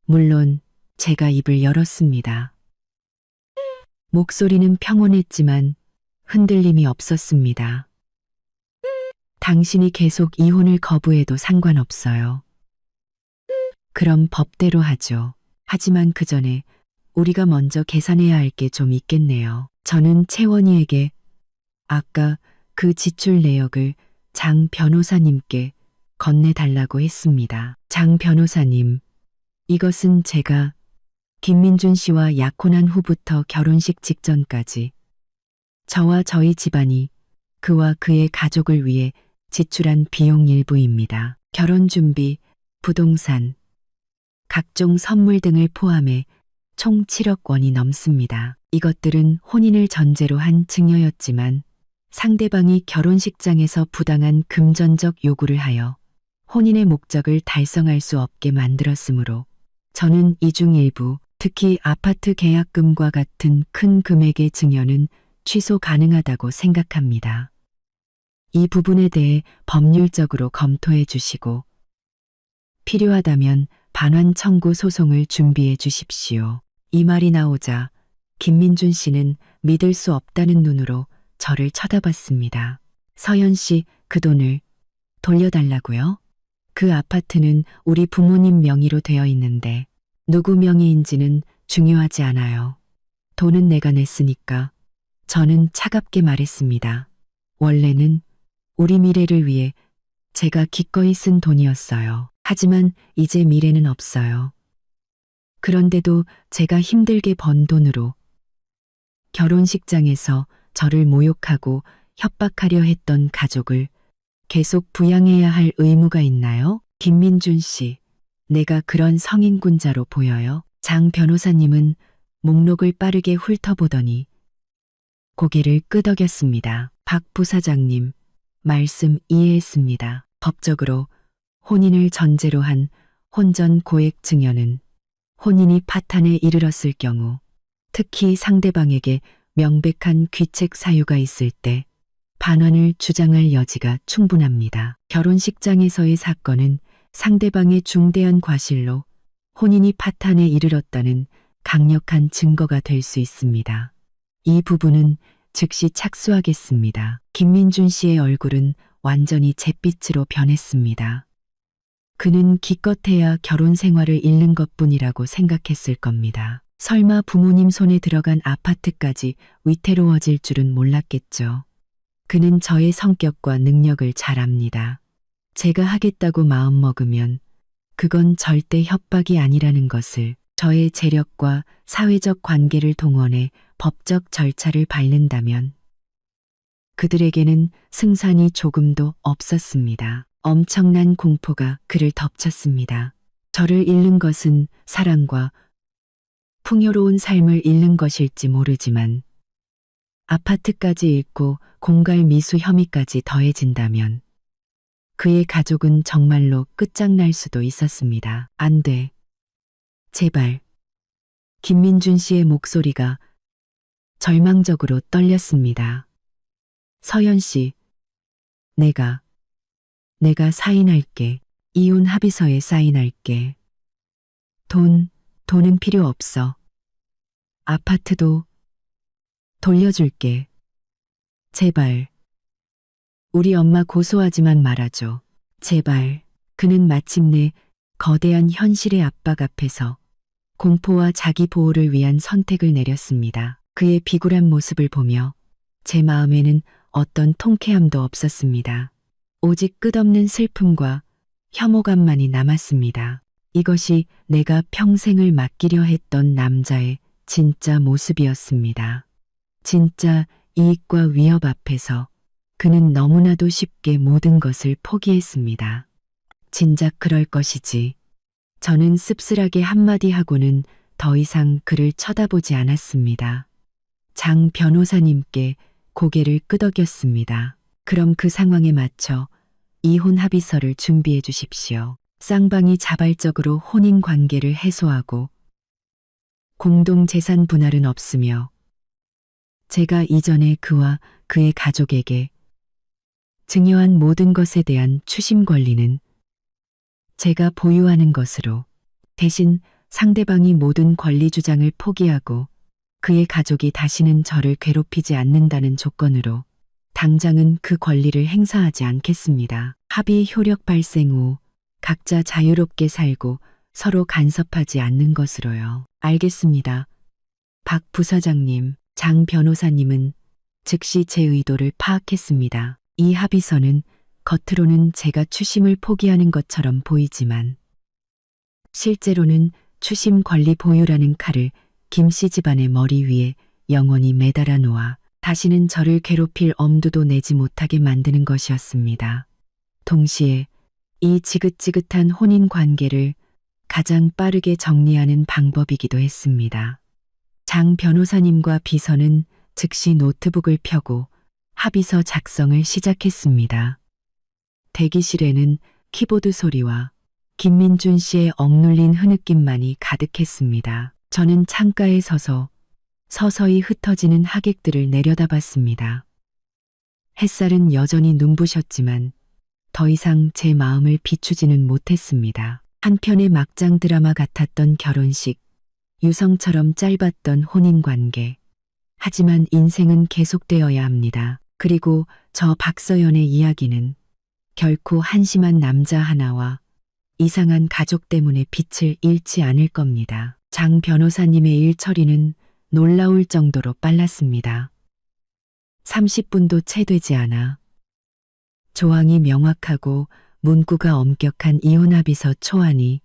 물론 제가 입을 열었습니다. 목소리는 평온했지만 흔들림이 없었습니다. 당신이 계속 이혼을 거부해도 상관없어요. 그럼 법대로 하죠. 하지만 그 전에 우리가 먼저 계산해야 할 게 좀 있겠네요. 저는 채원이에게 아까 그 지출 내역을 장 변호사님께 건네달라고 했습니다. 장 변호사님, 이것은 제가 김민준 씨와 약혼한 후부터 결혼식 직전까지 저와 저희 집안이 그와 그의 가족을 위해 지출한 비용 일부입니다. 결혼 준비, 부동산, 각종 선물 등을 포함해 총 7억 원이 넘습니다. 이것들은 혼인을 전제로 한 증여였지만 상대방이 결혼식장에서 부당한 금전적 요구를 하여 혼인의 목적을 달성할 수 없게 만들었으므로 저는 이 중 일부, 특히 아파트 계약금과 같은 큰 금액의 증여는 취소 가능하다고 생각합니다. 이 부분에 대해 법률적으로 검토해 주시고 필요하다면 반환 청구 소송을 준비해 주십시오. 이 말이 나오자 김민준 씨는 믿을 수 없다는 눈으로 저를 쳐다봤습니다. 서연 씨, 그 돈을 돌려달라고요? 그 아파트는 우리 부모님 명의로 되어 있는데 누구 명의인지는 중요하지 않아요. 돈은 내가 냈으니까. 저는 차갑게 말했습니다. 원래는 우리 미래를 위해 제가 기꺼이 쓴 돈이었어요. 하지만 이제 미래는 없어요. 그런데도 제가 힘들게 번 돈으로 결혼식장에서 저를 모욕하고 협박하려 했던 가족을 계속 부양해야 할 의무가 있나요? 김민준 씨, 내가 그런 성인군자로 보여요? 장 변호사님은 목록을 빠르게 훑어보더니 고개를 끄덕였습니다. 박 부사장님, 말씀 이해했습니다. 법적으로 혼인을 전제로 한 혼전 고액 증여는 혼인이 파탄에 이르렀을 경우, 특히 상대방에게 명백한 귀책 사유가 있을 때 반환을 주장할 여지가 충분합니다. 결혼식장에서의 사건은 상대방의 중대한 과실로 혼인이 파탄에 이르렀다는 강력한 증거가 될 수 있습니다. 이 부분은 즉시 착수하겠습니다. 김민준 씨의 얼굴은 완전히 잿빛으로 변했습니다. 그는 기껏해야 결혼 생활을 잃는 것뿐이라고 생각했을 겁니다. 설마 부모님 손에 들어간 아파트까지 위태로워질 줄은 몰랐겠죠. 그는 저의 성격과 능력을 잘 압니다. 제가 하겠다고 마음먹으면 그건 절대 협박이 아니라는 것을, 저의 재력과 사회적 관계를 동원해 법적 절차를 밟는다면 그들에게는 승산이 조금도 없었습니다. 엄청난 공포가 그를 덮쳤습니다. 저를 잃는 것은 사랑과 풍요로운 삶을 잃는 것일지 모르지만 아파트까지 잃고 공갈 미수 혐의까지 더해진다면 그의 가족은 정말로 끝장날 수도 있었습니다. 안 돼. 제발. 김민준 씨의 목소리가 절망적으로 떨렸습니다. 서연 씨, 내가 사인할게. 이혼 합의서에 사인할게. 돈은 필요 없어. 아파트도 돌려줄게. 제발. 우리 엄마 고소하지만 말아줘. 제발. 그는 마침내 거대한 현실의 압박 앞에서 공포와 자기 보호를 위한 선택을 내렸습니다. 그의 비굴한 모습을 보며 제 마음에는 어떤 통쾌함도 없었습니다. 오직 끝없는 슬픔과 혐오감만이 남았습니다. 이것이 내가 평생을 맡기려 했던 남자의 진짜 모습이었습니다. 진짜 이익과 위협 앞에서 그는 너무나도 쉽게 모든 것을 포기했습니다. 진작 그럴 것이지. 저는 씁쓸하게 한마디 하고는 더 이상 그를 쳐다보지 않았습니다. 장 변호사님께 고개를 끄덕였습니다. 그럼 그 상황에 맞춰 이혼 합의서를 준비해 주십시오. 쌍방이 자발적으로 혼인 관계를 해소하고 공동 재산 분할은 없으며 제가 이전에 그와 그의 가족에게 증여한 모든 것에 대한 추심 권리는 제가 보유하는 것으로 대신 상대방이 모든 권리 주장을 포기하고 그의 가족이 다시는 저를 괴롭히지 않는다는 조건으로 당장은 그 권리를 행사하지 않겠습니다. 합의 효력 발생 후 각자 자유롭게 살고 서로 간섭하지 않는 것으로요. 알겠습니다. 박 부사장님, 장 변호사님은 즉시 제 의도를 파악했습니다. 이 합의서는 겉으로는 제가 추심을 포기하는 것처럼 보이지만 실제로는 추심 권리 보유라는 칼을 김씨 집안의 머리 위에 영원히 매달아 놓아 다시는 저를 괴롭힐 엄두도 내지 못하게 만드는 것이었습니다. 동시에 이 지긋지긋한 혼인 관계를 가장 빠르게 정리하는 방법이기도 했습니다. 장 변호사님과 비서는 즉시 노트북을 펴고 합의서 작성을 시작했습니다. 대기실에는 키보드 소리와 김민준 씨의 억눌린 흐느낌만이 가득했습니다. 저는 창가에 서서 서서히 흩어지는 하객들을 내려다봤습니다. 햇살은 여전히 눈부셨지만 더 이상 제 마음을 비추지는 못했습니다. 한편의 막장 드라마 같았던 결혼식, 유성처럼 짧았던 혼인관계. 하지만 인생은 계속되어야 합니다. 그리고 저 박서연의 이야기는 결코 한심한 남자 하나와 이상한 가족 때문에 빛을 잃지 않을 겁니다. 장 변호사님의 일 처리는 놀라울 정도로 빨랐습니다. 30분도 채 되지 않아 조항이 명확하고 문구가 엄격한 이혼 합의서 초안이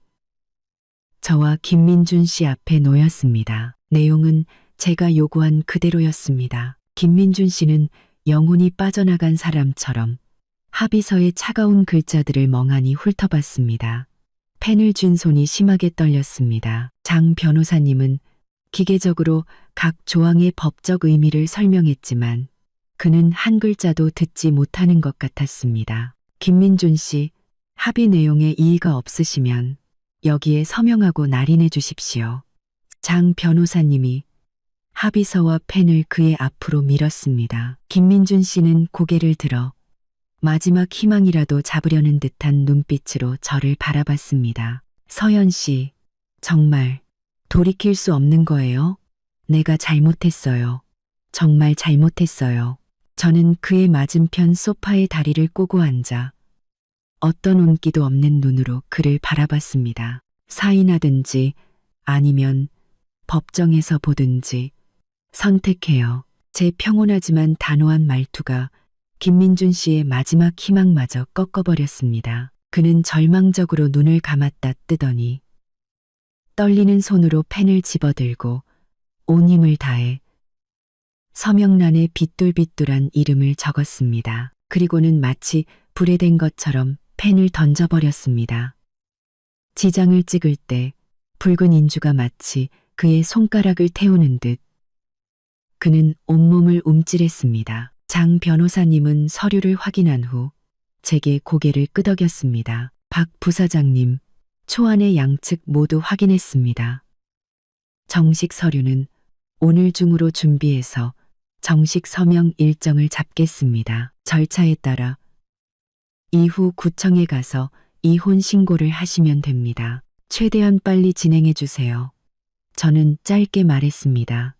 저와 김민준 씨 앞에 놓였습니다. 내용은 제가 요구한 그대로였습니다. 김민준 씨는 영혼이 빠져나간 사람처럼 합의서의 차가운 글자들을 멍하니 훑어봤습니다. 펜을 쥔 손이 심하게 떨렸습니다. 장 변호사님은 기계적으로 각 조항의 법적 의미를 설명했지만 그는 한 글자도 듣지 못하는 것 같았습니다. 김민준 씨, 합의 내용에 이의가 없으시면 여기에 서명하고 날인해 주십시오. 장 변호사님이 합의서와 펜을 그의 앞으로 밀었습니다. 김민준 씨는 고개를 들어 마지막 희망이라도 잡으려는 듯한 눈빛으로 저를 바라봤습니다. 서연 씨, 정말 돌이킬 수 없는 거예요? 내가 잘못했어요. 정말 잘못했어요. 저는 그의 맞은편 소파에 다리를 꼬고 앉아 어떤 온기도 없는 눈으로 그를 바라봤습니다. 사인하든지 아니면 법정에서 보든지 선택해요. 제 평온하지만 단호한 말투가 김민준 씨의 마지막 희망마저 꺾어버렸습니다. 그는 절망적으로 눈을 감았다 뜨더니 떨리는 손으로 펜을 집어들고 온 힘을 다해 서명란에 비뚤비뚤한 이름을 적었습니다. 그리고는 마치 불에 댄 것처럼 펜을 던져버렸습니다. 지장을 찍을 때 붉은 인주가 마치 그의 손가락을 태우는 듯 그는 온몸을 움찔했습니다. 장 변호사님은 서류를 확인한 후 제게 고개를 끄덕였습니다. 박 부사장님, 초안의 양측 모두 확인했습니다. 정식 서류는 오늘 중으로 준비해서 정식 서명 일정을 잡겠습니다. 절차에 따라 이후 구청에 가서 이혼 신고를 하시면 됩니다. 최대한 빨리 진행해 주세요. 저는 짧게 말했습니다.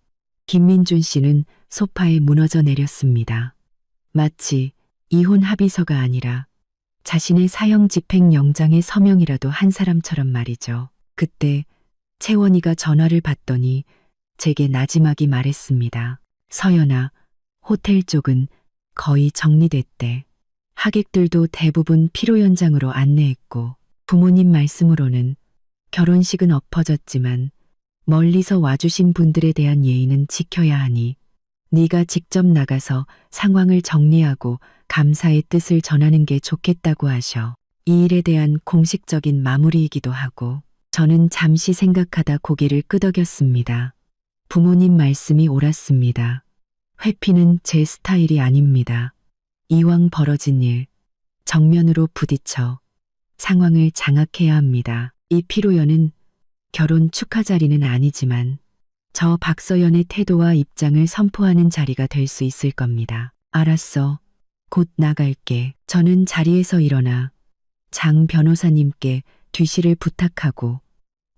김민준 씨는 소파에 무너져 내렸습니다. 마치 이혼 합의서가 아니라 자신의 사형 집행 영장의 서명이라도 한 사람처럼 말이죠. 그때 채원이가 전화를 받더니 제게 나지막이 말했습니다. 서연아, 호텔 쪽은 거의 정리됐대. 하객들도 대부분 피로 연장으로 안내했고 부모님 말씀으로는 결혼식은 엎어졌지만 멀리서 와주신 분들에 대한 예의는 지켜야 하니 네가 직접 나가서 상황을 정리하고 감사의 뜻을 전하는 게 좋겠다고 하셔. 이 일에 대한 공식적인 마무리이기도 하고 저는 잠시 생각하다 고개를 끄덕였습니다. 부모님 말씀이 옳았습니다. 회피는 제 스타일이 아닙니다. 이왕 벌어진 일, 정면으로 부딪혀 상황을 장악해야 합니다. 이 피로연은 결혼 축하 자리는 아니지만 저 박서연의 태도와 입장을 선포하는 자리가 될 수 있을 겁니다. 알았어. 곧 나갈게. 저는 자리에서 일어나 장 변호사님께 뒤시를 부탁하고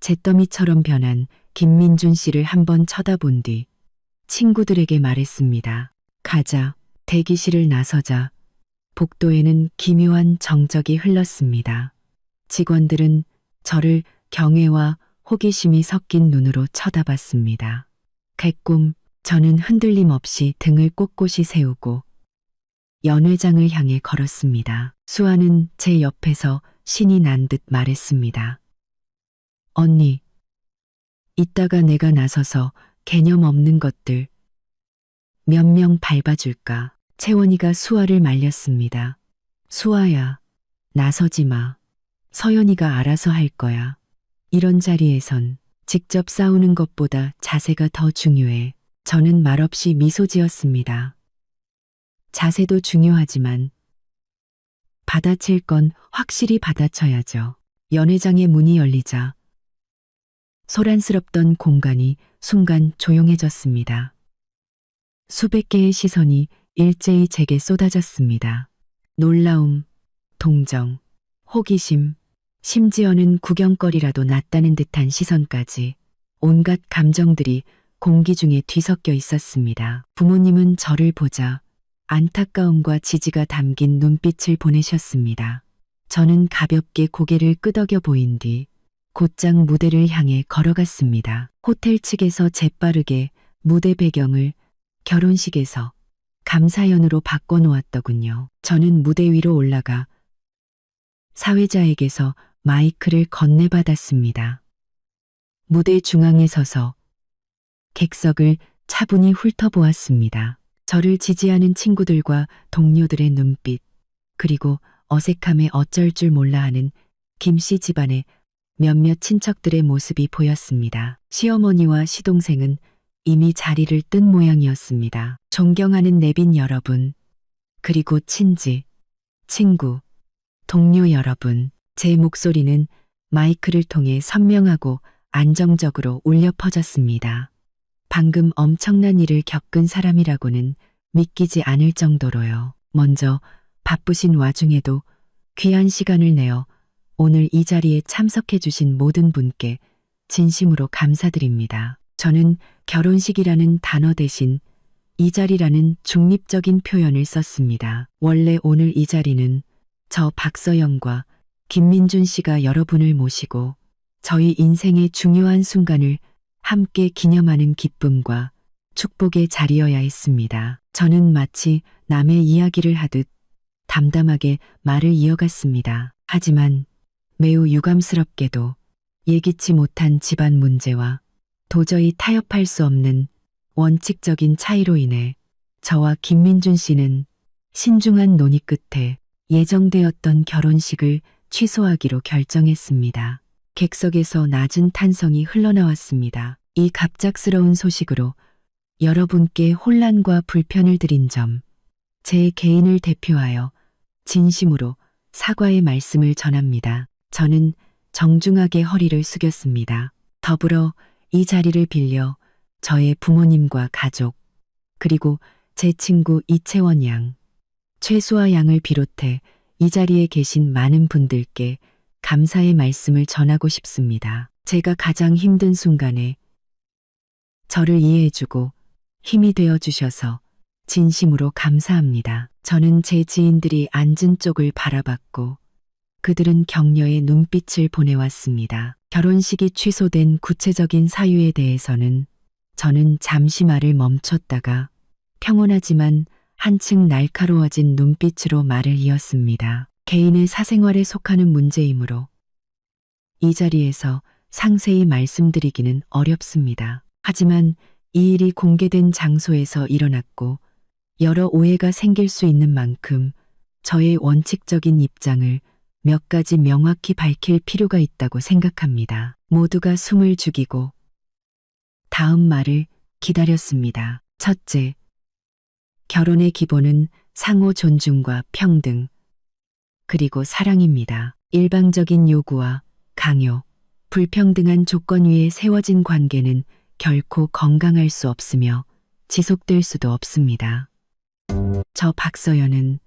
잿더미처럼 변한 김민준 씨를 한번 쳐다본 뒤 친구들에게 말했습니다. 가자. 대기실을 나서자 복도에는 기묘한 정적이 흘렀습니다. 직원들은 저를 경외와 호기심이 섞인 눈으로 쳐다봤습니다. 개꿈, 저는 흔들림 없이 등을 꼿꼿이 세우고 연 회장을 향해 걸었습니다. 수아는 제 옆에서 신이 난 듯 말했습니다. 언니, 이따가 내가 나서서 개념 없는 것들 몇 명 밟아줄까? 채원이가 수아를 말렸습니다. 수아야, 나서지 마. 서연이가 알아서 할 거야. 이런 자리에선 직접 싸우는 것보다 자세가 더 중요해. 저는 말없이 미소 지었습니다. 자세도 중요하지만 받아칠 건 확실히 받아쳐야죠. 연회장의 문이 열리자 소란스럽던 공간이 순간 조용해졌습니다. 수백 개의 시선이 일제히 제게 쏟아졌습니다. 놀라움, 동정, 호기심, 심지어는 구경거리라도 낫다는 듯한 시선까지 온갖 감정들이 공기 중에 뒤섞여 있었습니다. 부모님은 저를 보자 안타까움과 지지가 담긴 눈빛을 보내셨습니다. 저는 가볍게 고개를 끄덕여 보인 뒤 곧장 무대를 향해 걸어갔습니다. 호텔 측에서 재빠르게 무대 배경을 결혼식에서 감사연으로 바꿔놓았더군요. 저는 무대 위로 올라가 사회자에게서 마이크를 건네받았습니다. 무대 중앙에 서서 객석을 차분히 훑어보았습니다. 저를 지지하는 친구들과 동료들의 눈빛, 그리고 어색함에 어쩔 줄 몰라 하는 김씨 집안의 몇몇 친척들의 모습이 보였습니다. 시어머니와 시동생은 이미 자리를 뜬 모양이었습니다. 존경하는 내빈 여러분, 그리고 친지, 친구, 동료 여러분, 제 목소리는 마이크를 통해 선명하고 안정적으로 울려 퍼졌습니다. 방금 엄청난 일을 겪은 사람이라고는 믿기지 않을 정도로요. 먼저 바쁘신 와중에도 귀한 시간을 내어 오늘 이 자리에 참석해 주신 모든 분께 진심으로 감사드립니다. 저는 결혼식이라는 단어 대신 이 자리라는 중립적인 표현을 썼습니다. 원래 오늘 이 자리는 저 박서영과 김민준 씨가 여러분을 모시고 저희 인생의 중요한 순간을 함께 기념하는 기쁨과 축복의 자리여야 했습니다. 저는 마치 남의 이야기를 하듯 담담하게 말을 이어갔습니다. 하지만 매우 유감스럽게도 예기치 못한 집안 문제와 도저히 타협할 수 없는 원칙적인 차이로 인해 저와 김민준 씨는 신중한 논의 끝에 예정되었던 결혼식을 취소하기로 결정했습니다. 객석에서 낮은 탄성이 흘러나왔습니다. 이 갑작스러운 소식으로 여러분께 혼란과 불편을 드린 점, 제 개인을 대표하여 진심으로 사과의 말씀을 전합니다. 저는 정중하게 허리를 숙였습니다. 더불어 이 자리를 빌려 저의 부모님과 가족, 그리고 제 친구 이채원 양, 최수아 양을 비롯해 이 자리에 계신 많은 분들께 감사의 말씀을 전하고 싶습니다. 제가 가장 힘든 순간에 저를 이해해주고 힘이 되어 주셔서 진심으로 감사합니다. 저는 제 지인들이 앉은 쪽을 바라봤고 그들은 격려의 눈빛을 보내왔습니다. 결혼식이 취소된 구체적인 사유에 대해서는 저는 잠시 말을 멈췄다가 평온하지만 한층 날카로워진 눈빛으로 말을 이었습니다. 개인의 사생활에 속하는 문제이므로 이 자리에서 상세히 말씀드리기는 어렵습니다. 하지만 이 일이 공개된 장소에서 일어났고 여러 오해가 생길 수 있는 만큼 저의 원칙적인 입장을 몇 가지 명확히 밝힐 필요가 있다고 생각합니다. 모두가 숨을 죽이고 다음 말을 기다렸습니다. 첫째, 결혼의 기본은 상호 존중과 평등, 그리고 사랑입니다. 일방적인 요구와 강요, 불평등한 조건 위에 세워진 관계는 결코 건강할 수 없으며 지속될 수도 없습니다. 저 박서연은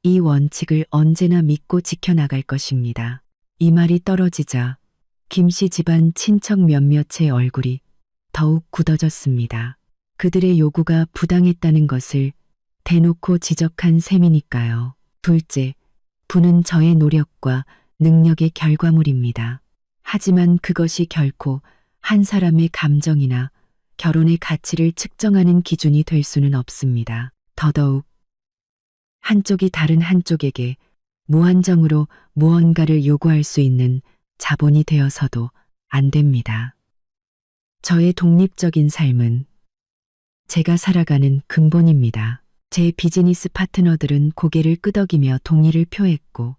이 원칙을 언제나 믿고 지켜나갈 것입니다. 이 말이 떨어지자 김씨 집안 친척 몇몇의 얼굴이 더욱 굳어졌습니다. 그들의 요구가 부당했다는 것을 대놓고 지적한 셈이니까요. 둘째, 부는 저의 노력과 능력의 결과물입니다. 하지만 그것이 결코 한 사람의 감정이나 결혼의 가치를 측정하는 기준이 될 수는 없습니다. 더더욱 한쪽이 다른 한쪽에게 무한정으로 무언가를 요구할 수 있는 자본이 되어서도 안 됩니다. 저의 독립적인 삶은 제가 살아가는 근본입니다. 제 비즈니스 파트너들은 고개를 끄덕이며 동의를 표했고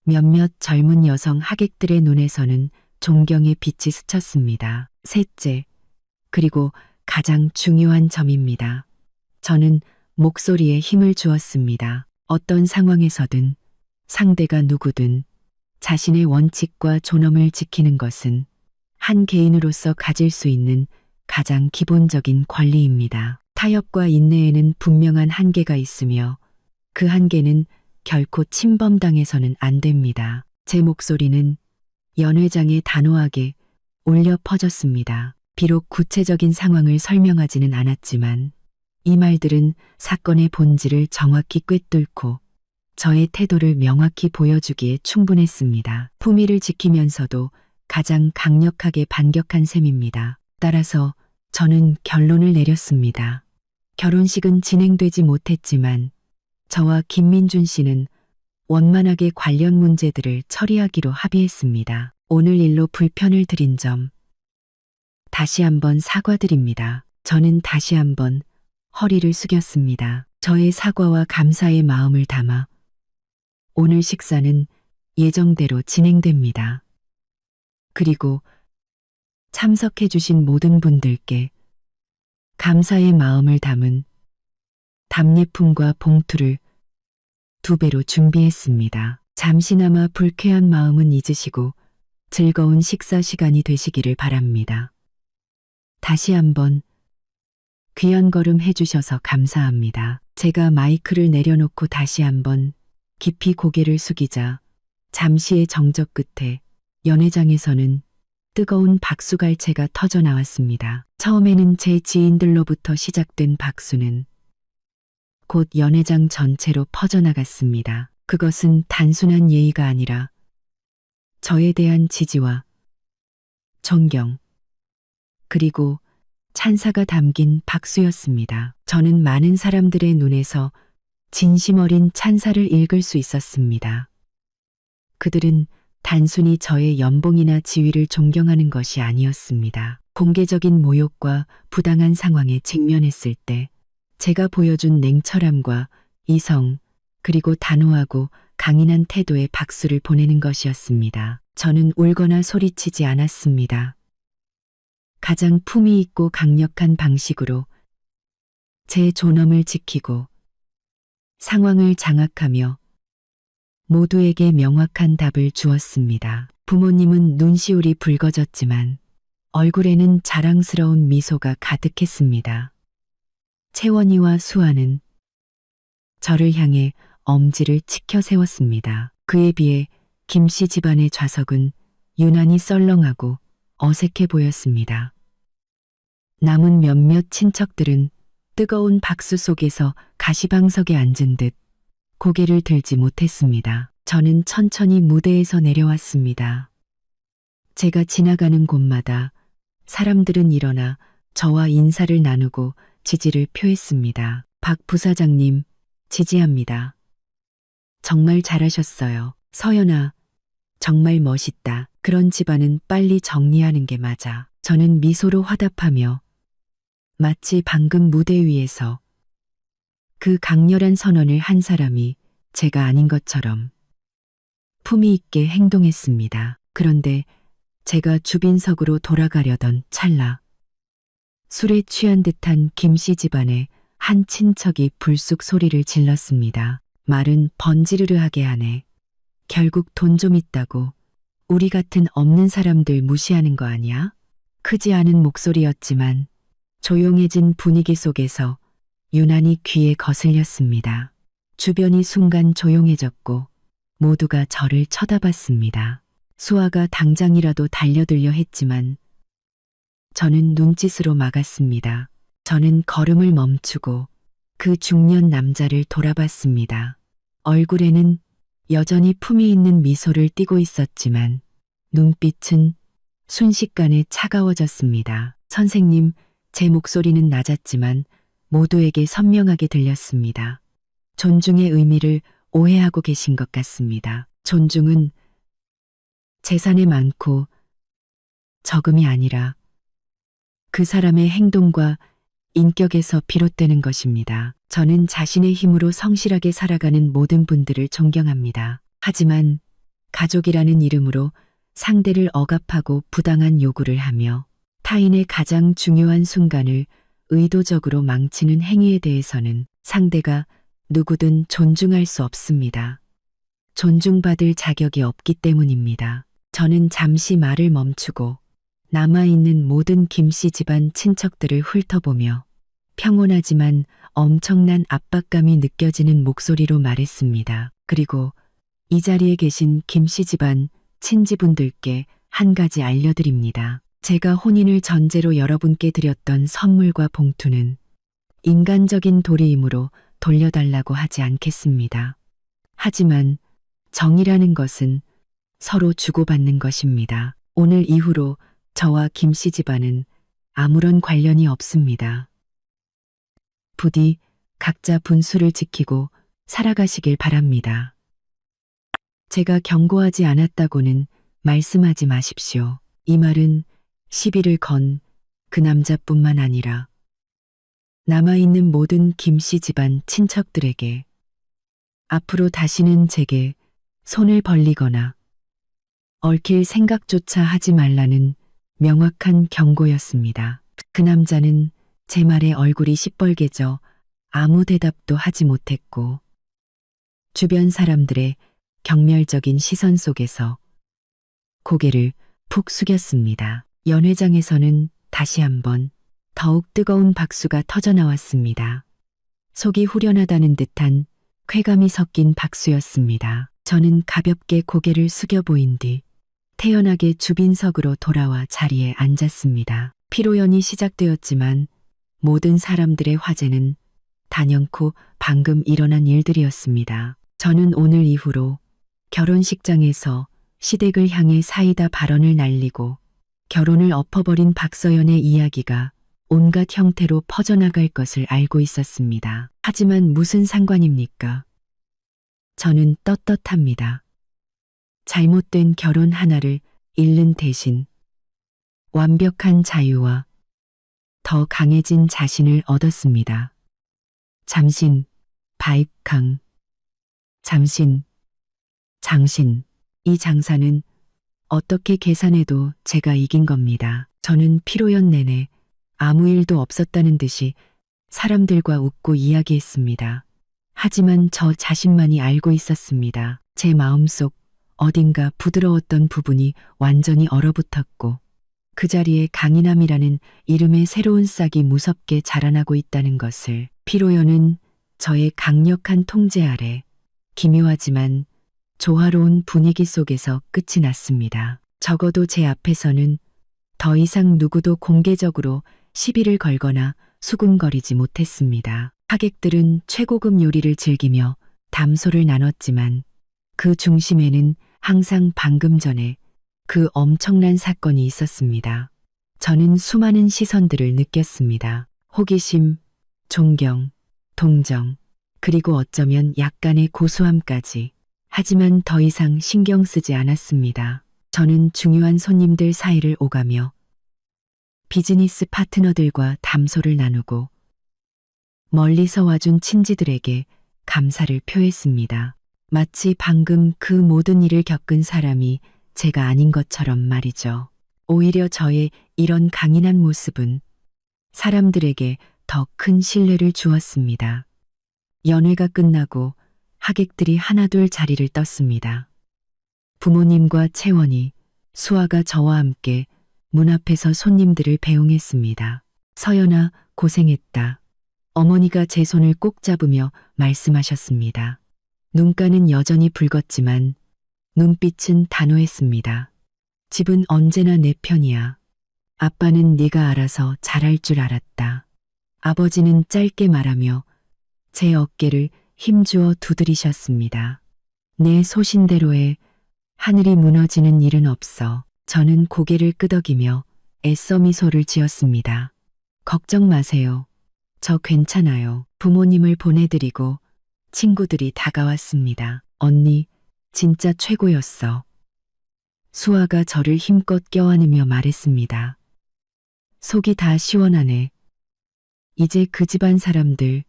몇몇 젊은 여성 하객들의 눈에서는 존경의 빛이 스쳤습니다. 셋째, 그리고 가장 중요한 점입니다. 저는 목소리에 힘을 주었습니다. 어떤 상황에서든 상대가 누구든 자신의 원칙과 존엄을 지키는 것은 한 개인으로서 가질 수 있는 가장 기본적인 권리입니다. 타협과 인내에는 분명한 한계가 있으며 그 한계는 결코 침범당해서는 안 됩니다. 제 목소리는 연회장에 단호하게 울려 퍼졌습니다. 비록 구체적인 상황을 설명하지는 않았지만 이 말들은 사건의 본질을 정확히 꿰뚫고 저의 태도를 명확히 보여주기에 충분했습니다. 품위를 지키면서도 가장 강력하게 반격한 셈입니다. 따라서 저는 결론을 내렸습니다. 결혼식은 진행되지 못했지만 저와 김민준 씨는 원만하게 관련 문제들을 처리하기로 합의했습니다. 오늘 일로 불편을 드린 점 다시 한번 사과드립니다. 저는 다시 한번 허리를 숙였습니다. 저의 사과와 감사의 마음을 담아 오늘 식사는 예정대로 진행됩니다. 그리고 참석해 주신 모든 분들께 감사의 마음을 담은 답례품과 봉투를 2배로 준비했습니다. 잠시나마 불쾌한 마음은 잊으시고 즐거운 식사 시간이 되시기를 바랍니다. 다시 한번 귀한 걸음 해주셔서 감사합니다. 제가 마이크를 내려놓고 다시 한번 깊이 고개를 숙이자 잠시의 정적 끝에 연회장에서는 뜨거운 박수갈채가 터져 나왔습니다. 처음에는 제 지인들로부터 시작된 박수는 곧 연회장 전체로 퍼져나갔습니다. 그것은 단순한 예의가 아니라 저에 대한 지지와 존경, 그리고 찬사가 담긴 박수였습니다. 저는 많은 사람들의 눈에서 진심 어린 찬사를 읽을 수 있었습니다. 그들은 단순히 저의 연봉이나 지위를 존경하는 것이 아니었습니다. 공개적인 모욕과 부당한 상황에 직면했을 때 제가 보여준 냉철함과 이성, 그리고 단호하고 강인한 태도에 박수를 보내는 것이었습니다. 저는 울거나 소리치지 않았습니다. 가장 품위 있고 강력한 방식으로 제 존엄을 지키고 상황을 장악하며 모두에게 명확한 답을 주었습니다. 부모님은 눈시울이 붉어졌지만 얼굴에는 자랑스러운 미소가 가득했습니다. 채원이와 수아는 저를 향해 엄지를 치켜 세웠습니다. 그에 비해 김씨 집안의 좌석은 유난히 썰렁하고 어색해 보였습니다. 남은 몇몇 친척들은 뜨거운 박수 속에서 가시방석에 앉은 듯 고개를 들지 못했습니다. 저는 천천히 무대에서 내려왔습니다. 제가 지나가는 곳마다 사람들은 일어나 저와 인사를 나누고 지지를 표했습니다. 박 부사장님, 지지합니다. 정말 잘하셨어요. 서연아, 정말 멋있다. 그런 집안은 빨리 정리하는 게 맞아. 저는 미소로 화답하며 마치 방금 무대 위에서 그 강렬한 선언을 한 사람이 제가 아닌 것처럼 품위 있게 행동했습니다. 그런데 제가 주빈석으로 돌아가려던 찰나 술에 취한 듯한 김씨 집안의 한 친척이 불쑥 소리를 질렀습니다. 말은 번지르르하게 하네. 결국 돈 좀 있다고 우리 같은 없는 사람들 무시하는 거 아니야? 크지 않은 목소리였지만 조용해진 분위기 속에서 유난히 귀에 거슬렸습니다. 주변이 순간 조용해졌고 모두가 저를 쳐다봤습니다. 수아가 당장이라도 달려들려 했지만 저는 눈짓으로 막았습니다. 저는 걸음을 멈추고 그 중년 남자를 돌아봤습니다. 얼굴에는 여전히 품위 있는 미소를 띠고 있었지만 눈빛은 순식간에 차가워졌습니다. 선생님, 제 목소리는 낮았지만 모두에게 선명하게 들렸습니다. 존중의 의미를 오해하고 계신 것 같습니다. 존중은 재산에 많고 적음이 아니라 그 사람의 행동과 인격에서 비롯되는 것입니다. 저는 자신의 힘으로 성실하게 살아가는 모든 분들을 존경합니다. 하지만 가족이라는 이름으로 상대를 억압하고 부당한 요구를 하며 타인의 가장 중요한 순간을 의도적으로 망치는 행위에 대해서는 상대가 누구든 존중할 수 없습니다. 존중받을 자격이 없기 때문입니다. 저는 잠시 말을 멈추고 남아있는 모든 김씨 집안 친척들을 훑어보며 평온하지만 엄청난 압박감이 느껴지는 목소리로 말했습니다. 그리고 이 자리에 계신 김씨 집안 친지분들께 한 가지 알려드립니다. 제가 혼인을 전제로 여러분께 드렸던 선물과 봉투는 인간적인 도리이므로 돌려달라고 하지 않겠습니다. 하지만 정이라는 것은 서로 주고받는 것입니다. 오늘 이후로 저와 김씨 집안은 아무런 관련이 없습니다. 부디 각자 분수를 지키고 살아가시길 바랍니다. 제가 경고하지 않았다고는 말씀하지 마십시오. 이 말은 시비를 건 그 남자뿐만 아니라 남아있는 모든 김씨 집안 친척들에게 앞으로 다시는 제게 손을 벌리거나 얽힐 생각조차 하지 말라는 명확한 경고였습니다. 그 남자는 제 말에 얼굴이 시뻘개져 아무 대답도 하지 못했고 주변 사람들의 경멸적인 시선 속에서 고개를 푹 숙였습니다. 연회장에서는 다시 한번 더욱 뜨거운 박수가 터져나왔습니다. 속이 후련하다는 듯한 쾌감이 섞인 박수였습니다. 저는 가볍게 고개를 숙여 보인 뒤 태연하게 주빈석으로 돌아와 자리에 앉았습니다. 피로연이 시작되었지만 모든 사람들의 화제는 단연코 방금 일어난 일들이었습니다. 저는 오늘 이후로 결혼식장에서 시댁을 향해 사이다 발언을 날리고 결혼을 엎어버린 박서연의 이야기가 온갖 형태로 퍼져나갈 것을 알고 있었습니다. 하지만 무슨 상관입니까? 저는 떳떳합니다. 잘못된 결혼 하나를 잃는 대신 완벽한 자유와 더 강해진 자신을 얻었습니다. 잠신, 바익강, 잠신, 장신. 이 장사는 어떻게 계산해도 제가 이긴 겁니다. 저는 피로연 내내 아무 일도 없었다는 듯이 사람들과 웃고 이야기했습니다. 하지만 저 자신만이 알고 있었습니다. 제 마음속 어딘가 부드러웠던 부분이 완전히 얼어붙었고 그 자리에 강인함이라는 이름의 새로운 싹이 무섭게 자라나고 있다는 것을. 피로연은 저의 강력한 통제 아래 기묘하지만 조화로운 분위기 속에서 끝이 났습니다. 적어도 제 앞에서는 더 이상 누구도 공개적으로 시비를 걸거나 수군거리지 못했습니다. 하객들은 최고급 요리를 즐기며 담소를 나눴지만 그 중심에는 항상 방금 전에 그 엄청난 사건이 있었습니다. 저는 수많은 시선들을 느꼈습니다. 호기심, 존경, 동정, 그리고 어쩌면 약간의 고소함까지. 하지만 더 이상 신경 쓰지 않았습니다. 저는 중요한 손님들 사이를 오가며 비즈니스 파트너들과 담소를 나누고 멀리서 와준 친지들에게 감사를 표했습니다. 마치 방금 그 모든 일을 겪은 사람이 제가 아닌 것처럼 말이죠. 오히려 저의 이런 강인한 모습은 사람들에게 더 큰 신뢰를 주었습니다. 연회가 끝나고 하객들이 하나둘 자리를 떴습니다. 부모님과 채원이, 수아가 저와 함께 문 앞에서 손님들을 배웅했습니다. 서연아, 고생했다. 어머니가 제 손을 꼭 잡으며 말씀하셨습니다. 눈가는 여전히 붉었지만 눈빛은 단호했습니다. 집은 언제나 내 편이야. 아빠는 네가 알아서 잘할 줄 알았다. 아버지는 짧게 말하며 제 어깨를 힘주어 두드리셨습니다. 내 소신대로에 하늘이 무너지는 일은 없어. 저는 고개를 끄덕이며 애써 미소를 지었습니다. 걱정 마세요. 저 괜찮아요. 부모님을 보내드리고 친구들이 다가왔습니다. 언니, 진짜 최고였어. 수아가 저를 힘껏 껴안으며 말했습니다. 속이 다 시원하네. 이제 그 집안 사람들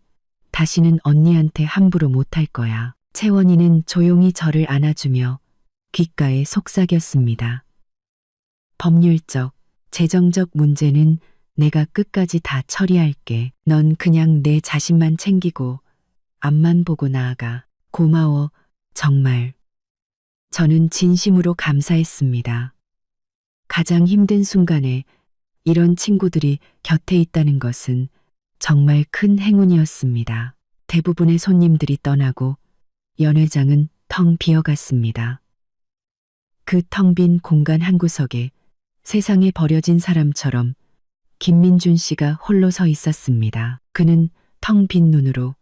다시는 언니한테 함부로 못할 거야. 채원이는 조용히 저를 안아주며 귓가에 속삭였습니다. 법률적, 재정적 문제는 내가 끝까지 다 처리할게. 넌 그냥 내 자신만 챙기고 앞만 보고 나아가. 고마워, 정말. 저는 진심으로 감사했습니다. 가장 힘든 순간에 이런 친구들이 곁에 있다는 것은 정말 큰 행운이었습니다. 대부분의 손님들이 떠나고 연회장은 텅 비어갔습니다. 그 텅 빈 공간 한 구석에 세상에 버려진 사람처럼 김민준 씨가 홀로 서 있었습니다. 그는 텅 빈 눈으로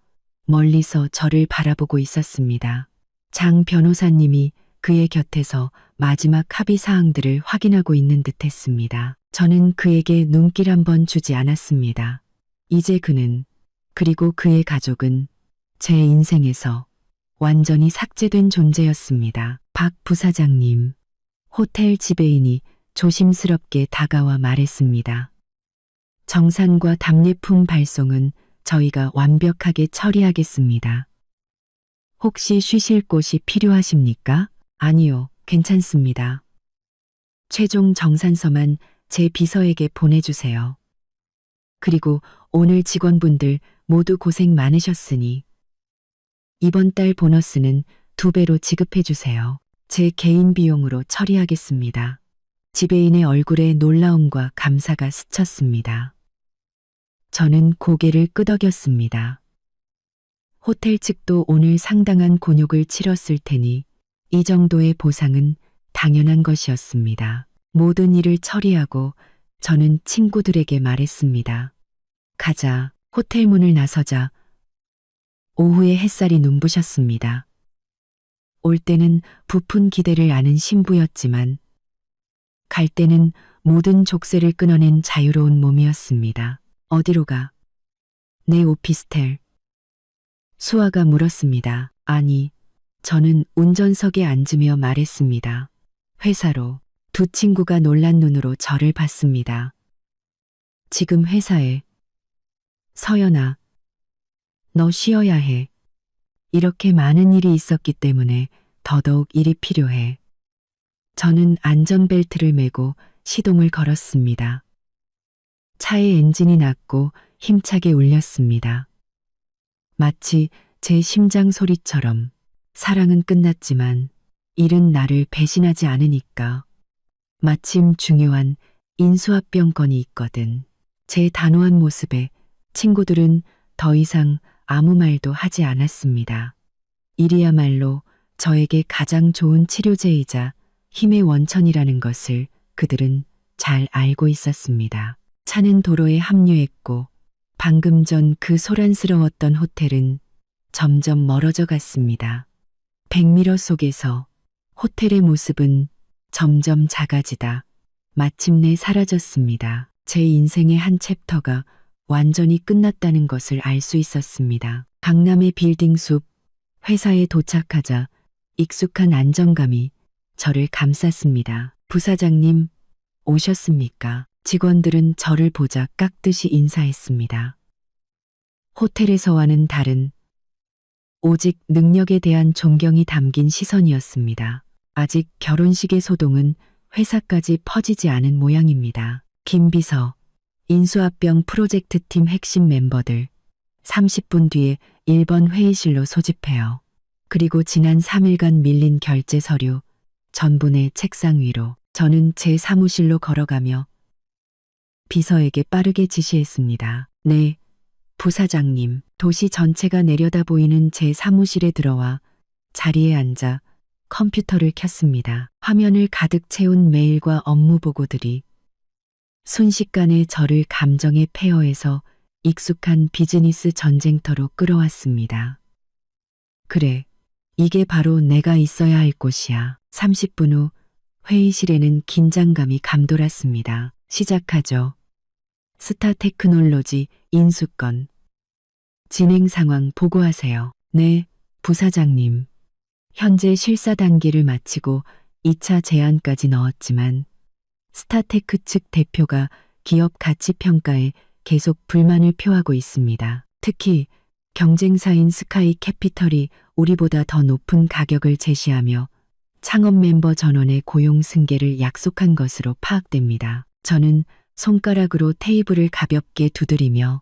멀리서 저를 바라보고 있었습니다. 장 변호사님이 그의 곁에서 마지막 합의 사항들을 확인하고 있는 듯 했습니다. 저는 그에게 눈길 한번 주지 않았습니다. 이제 그는, 그리고 그의 가족은 제 인생에서 완전히 삭제된 존재였습니다. 박 부사장님, 호텔 지배인이 조심스럽게 다가와 말했습니다. 정산과 답례품 발송은 저희가 완벽하게 처리하겠습니다. 혹시 쉬실 곳이 필요하십니까? 아니요, 괜찮습니다. 최종 정산서만 제 비서에게 보내주세요. 그리고 오늘 직원분들 모두 고생 많으셨으니 이번 달 보너스는 2배로 지급해주세요. 제 개인 비용으로 처리하겠습니다. 지배인의 얼굴에 놀라움과 감사가 스쳤습니다. 저는 고개를 끄덕였습니다. 호텔 측도 오늘 상당한 곤욕을 치렀을 테니 이 정도의 보상은 당연한 것이었습니다. 모든 일을 처리하고 저는 친구들에게 말했습니다. 가자. 호텔 문을 나서자 오후에 햇살이 눈부셨습니다. 올 때는 부푼 기대를 아는 신부였지만 갈 때는 모든 족쇄를 끊어낸 자유로운 몸이었습니다. 어디로 가? 내 오피스텔. 수아가 물었습니다. 아니, 저는 운전석에 앉으며 말했습니다. 회사로. 두 친구가 놀란 눈으로 저를 봤습니다. 지금 회사에. 서연아, 너 쉬어야 해. 이렇게 많은 일이 있었기 때문에 더더욱 일이 필요해. 저는 안전벨트를 매고 시동을 걸었습니다. 차의 엔진이 났고 힘차게 울렸습니다. 마치 제 심장 소리처럼. 사랑은 끝났지만 일은 나를 배신하지 않으니까. 마침 중요한 인수합병 건이 있거든. 제 단호한 모습에 친구들은 더 이상 아무 말도 하지 않았습니다. 일이야말로 저에게 가장 좋은 치료제이자 힘의 원천이라는 것을 그들은 잘 알고 있었습니다. 차는 도로에 합류했고 방금 전 그 소란스러웠던 호텔은 점점 멀어져 갔습니다. 백미러 속에서 호텔의 모습은 점점 작아지다 마침내 사라졌습니다. 제 인생의 한 챕터가 완전히 끝났다는 것을 알 수 있었습니다. 강남의 빌딩 숲, 회사에 도착하자 익숙한 안정감이 저를 감쌌습니다. 부사장님, 오셨습니까? 직원들은 저를 보자 깍듯이 인사했습니다. 호텔에서와는 다른 오직 능력에 대한 존경이 담긴 시선이었습니다. 아직 결혼식의 소동은 회사까지 퍼지지 않은 모양입니다. 김 비서, 인수합병 프로젝트팀 핵심 멤버들 30분 뒤에 1번 회의실로 소집해요. 그리고 지난 3일간 밀린 결제 서류 전부 내 책상 위로. 저는 제 사무실로 걸어가며 비서에게 빠르게 지시했습니다. 네, 부사장님. 도시 전체가 내려다 보이는 제 사무실에 들어와 자리에 앉아 컴퓨터를 켰습니다. 화면을 가득 채운 메일과 업무 보고들이 순식간에 저를 감정의 폐허에서 익숙한 비즈니스 전쟁터로 끌어왔습니다. 그래, 이게 바로 내가 있어야 할 곳이야. 30분 후 회의실에는 긴장감이 감돌았습니다. 시작하죠. 스타테크놀로지 인수건. 진행 상황 보고하세요. 네, 부사장님. 현재 실사 단계를 마치고 2차 제안까지 넣었지만 스타테크 측 대표가 기업 가치 평가에 계속 불만을 표하고 있습니다. 특히 경쟁사인 스카이 캐피털이 우리보다 더 높은 가격을 제시하며 창업 멤버 전원의 고용 승계를 약속한 것으로 파악됩니다. 저는 손가락으로 테이블을 가볍게 두드리며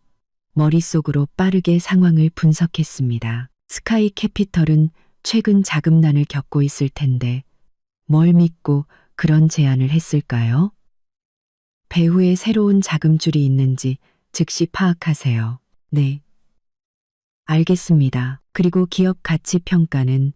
머릿속으로 빠르게 상황을 분석했습니다. 스카이 캐피털은 최근 자금난을 겪고 있을 텐데 뭘 믿고 그런 제안을 했을까요? 배후에 새로운 자금줄이 있는지 즉시 파악하세요. 네. 알겠습니다. 그리고 기업 가치 평가는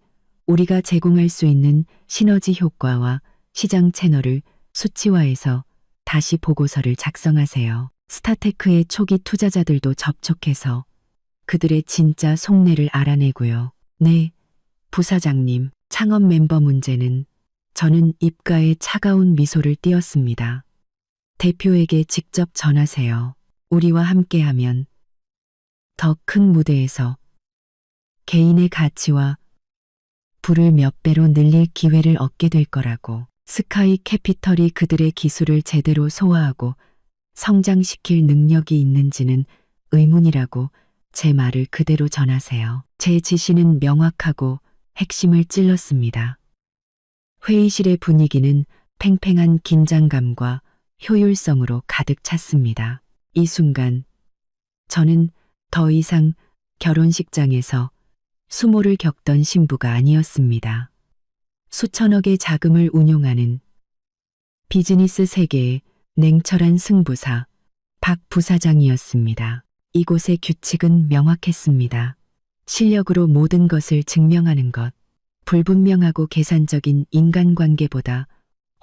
우리가 제공할 수 있는 시너지 효과와 시장 채널을 수치화해서 다시 보고서를 작성하세요. 스타테크의 초기 투자자들도 접촉해서 그들의 진짜 속내를 알아내고요. 네, 부사장님. 창업 멤버 문제는 저는 입가에 차가운 미소를 띄었습니다. 대표에게 직접 전하세요. 우리와 함께하면 더 큰 무대에서 개인의 가치와 부를 몇 배로 늘릴 기회를 얻게 될 거라고. 스카이 캐피털이 그들의 기술을 제대로 소화하고 성장시킬 능력이 있는지는 의문이라고 제 말을 그대로 전하세요. 제 지시는 명확하고 핵심을 찔렀습니다. 회의실의 분위기는 팽팽한 긴장감과 효율성으로 가득 찼습니다. 이 순간 저는 더 이상 결혼식장에서 수모를 겪던 신부가 아니었습니다. 수천억의 자금을 운용하는 비즈니스 세계의 냉철한 승부사 박 부사장이었습니다. 이곳의 규칙은 명확했습니다. 실력으로 모든 것을 증명하는 것, 불분명하고 계산적인 인간관계보다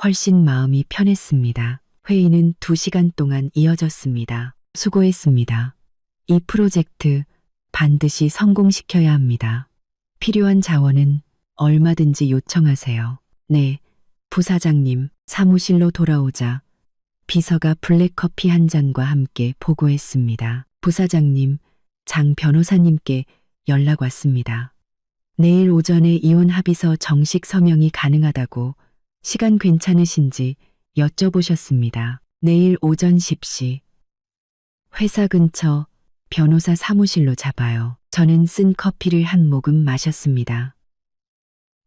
훨씬 마음이 편했습니다. 회의는 2시간 동안 이어졌습니다. 수고했습니다. 이 프로젝트 반드시 성공시켜야 합니다. 필요한 자원은 얼마든지 요청하세요. 네, 부사장님. 사무실로 돌아오자 비서가 블랙커피 한 잔과 함께 보고했습니다. 부사장님, 장 변호사님께 연락 왔습니다. 내일 오전에 이혼 합의서 정식 서명이 가능하다고 시간 괜찮으신지 여쭤보셨습니다. 내일 오전 10시. 회사 근처 변호사 사무실로 잡아요. 저는 쓴 커피를 한 모금 마셨습니다.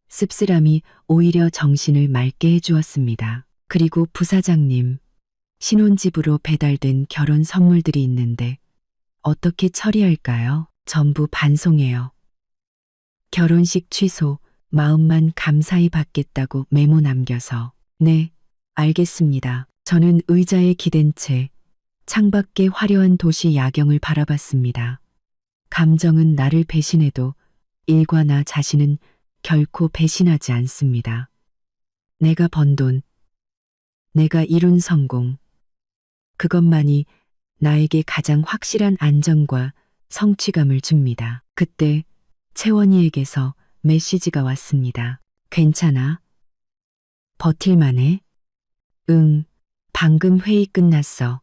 씁쓸함이 오히려 정신을 맑게 해주었습니다. 그리고 부사장님, 신혼집으로 배달된 결혼 선물들이 있는데 어떻게 처리할까요? 전부 반송해요. 결혼식 취소, 마음만 감사히 받겠다고 메모 남겨서. 네, 알겠습니다. 저는 의자에 기댄 채 창밖의 화려한 도시 야경을 바라봤습니다. 감정은 나를 배신해도 일과 나 자신은 결코 배신하지 않습니다. 내가 번 돈, 내가 이룬 성공, 그것만이 나에게 가장 확실한 안정과 성취감을 줍니다. 그때 채원이에게서 메시지가 왔습니다. 괜찮아? 버틸만해? 응, 방금 회의 끝났어.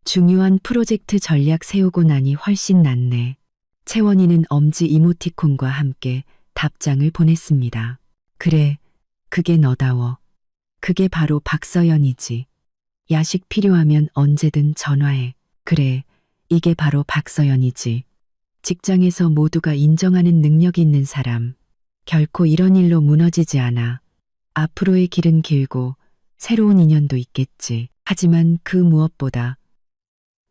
중요한 프로젝트 전략 세우고 나니 훨씬 낫네. 채원이는 엄지 이모티콘과 함께 답장을 보냈습니다. 그래, 그게 너다워. 그게 바로 박서연이지. 야식 필요하면 언제든 전화해. 그래, 이게 바로 박서연이지. 직장에서 모두가 인정하는 능력 있는 사람. 결코 이런 일로 무너지지 않아. 앞으로의 길은 길고 새로운 인연도 있겠지. 하지만 그 무엇보다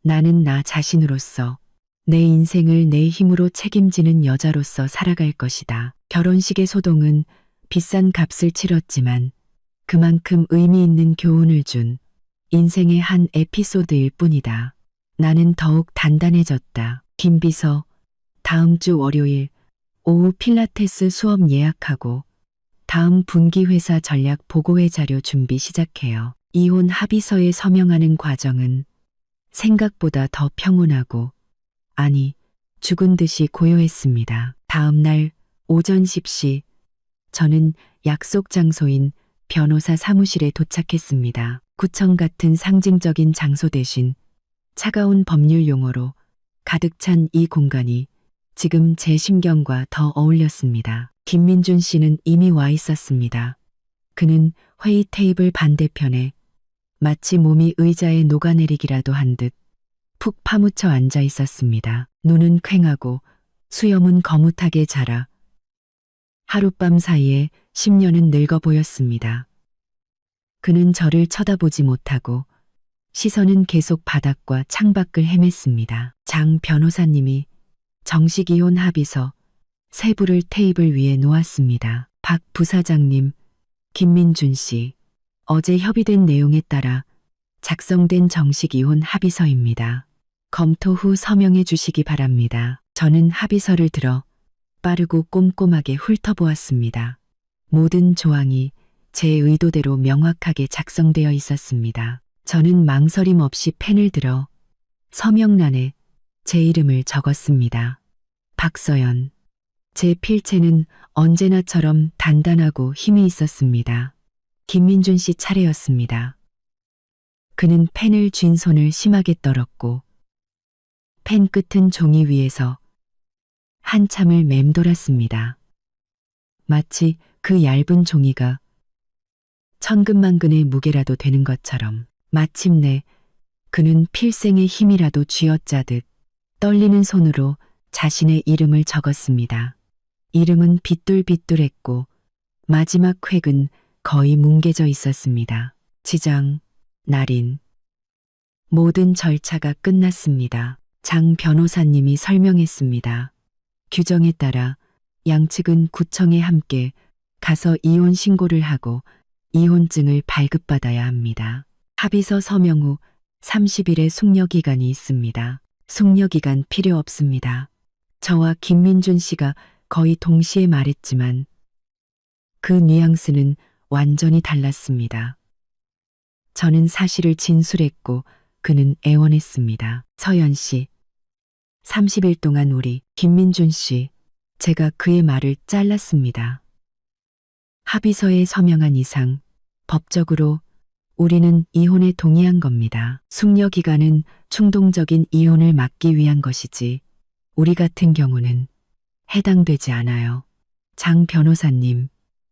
나는 나 자신으로서 내 인생을 내 힘으로 책임지는 여자로서 살아갈 것이다. 결혼식의 소동은 비싼 값을 치렀지만 그만큼 의미 있는 교훈을 준 인생의 한 에피소드일 뿐이다. 나는 더욱 단단해졌다. 김비서, 다음 주 월요일 오후 필라테스 수업 예약하고 다음 분기회사 전략 보고회 자료 준비 시작해요. 이혼 합의서에 서명하는 과정은 생각보다 더 평온하고, 아니, 죽은 듯이 고요했습니다. 다음 날 오전 10시 저는 약속 장소인 변호사 사무실에 도착했습니다. 구청 같은 상징적인 장소 대신 차가운 법률 용어로 가득 찬 이 공간이 지금 제 심경과 더 어울렸습니다. 김민준 씨는 이미 와 있었습니다. 그는 회의 테이블 반대편에 마치 몸이 의자에 녹아내리기라도 한 듯 푹 파묻혀 앉아 있었습니다. 눈은 퀭하고 수염은 거뭇하게 자라 하룻밤 사이에 10년은 늙어 보였습니다. 그는 저를 쳐다보지 못하고 시선은 계속 바닥과 창밖을 헤맸습니다. 장 변호사님이 정식 이혼 합의서 세 부를 테이블 위에 놓았습니다. 박 부사장님, 김민준 씨, 어제 협의된 내용에 따라 작성된 정식 이혼 합의서입니다. 검토 후 서명해 주시기 바랍니다. 저는 합의서를 들어 빠르고 꼼꼼하게 훑어보았습니다. 모든 조항이 제 의도대로 명확하게 작성되어 있었습니다. 저는 망설임 없이 펜을 들어 서명란에 제 이름을 적었습니다. 박서연. 제 필체는 언제나처럼 단단하고 힘이 있었습니다. 김민준 씨 차례였습니다. 그는 펜을 쥔 손을 심하게 떨었고 펜 끝은 종이 위에서 한참을 맴돌았습니다. 마치 그 얇은 종이가 천근만근의 무게라도 되는 것처럼. 마침내 그는 필생의 힘이라도 쥐어짜듯 떨리는 손으로 자신의 이름을 적었습니다. 이름은 비뚤비뚤했고 마지막 획은 거의 뭉개져 있었습니다. 지장, 날인. 모든 절차가 끝났습니다. 장 변호사님이 설명했습니다. 규정에 따라 양측은 구청에 함께 가서 이혼 신고를 하고 이혼증을 발급받아야 합니다. 합의서 서명 후 30일의 숙려기간이 있습니다. 숙려기간 필요 없습니다. 저와 김민준 씨가 거의 동시에 말했지만 그 뉘앙스는 완전히 달랐습니다. 저는 사실을 진술했고 그는 애원했습니다. 서연 씨, 30일 동안 우리 김민준 씨, 제가 그의 말을 잘랐습니다. 합의서에 서명한 이상 법적으로 우리는 이혼에 동의한 겁니다. 숙려 기간은 충동적인 이혼을 막기 위한 것이지 우리 같은 경우는 해당되지 않아요. 장 변호사님,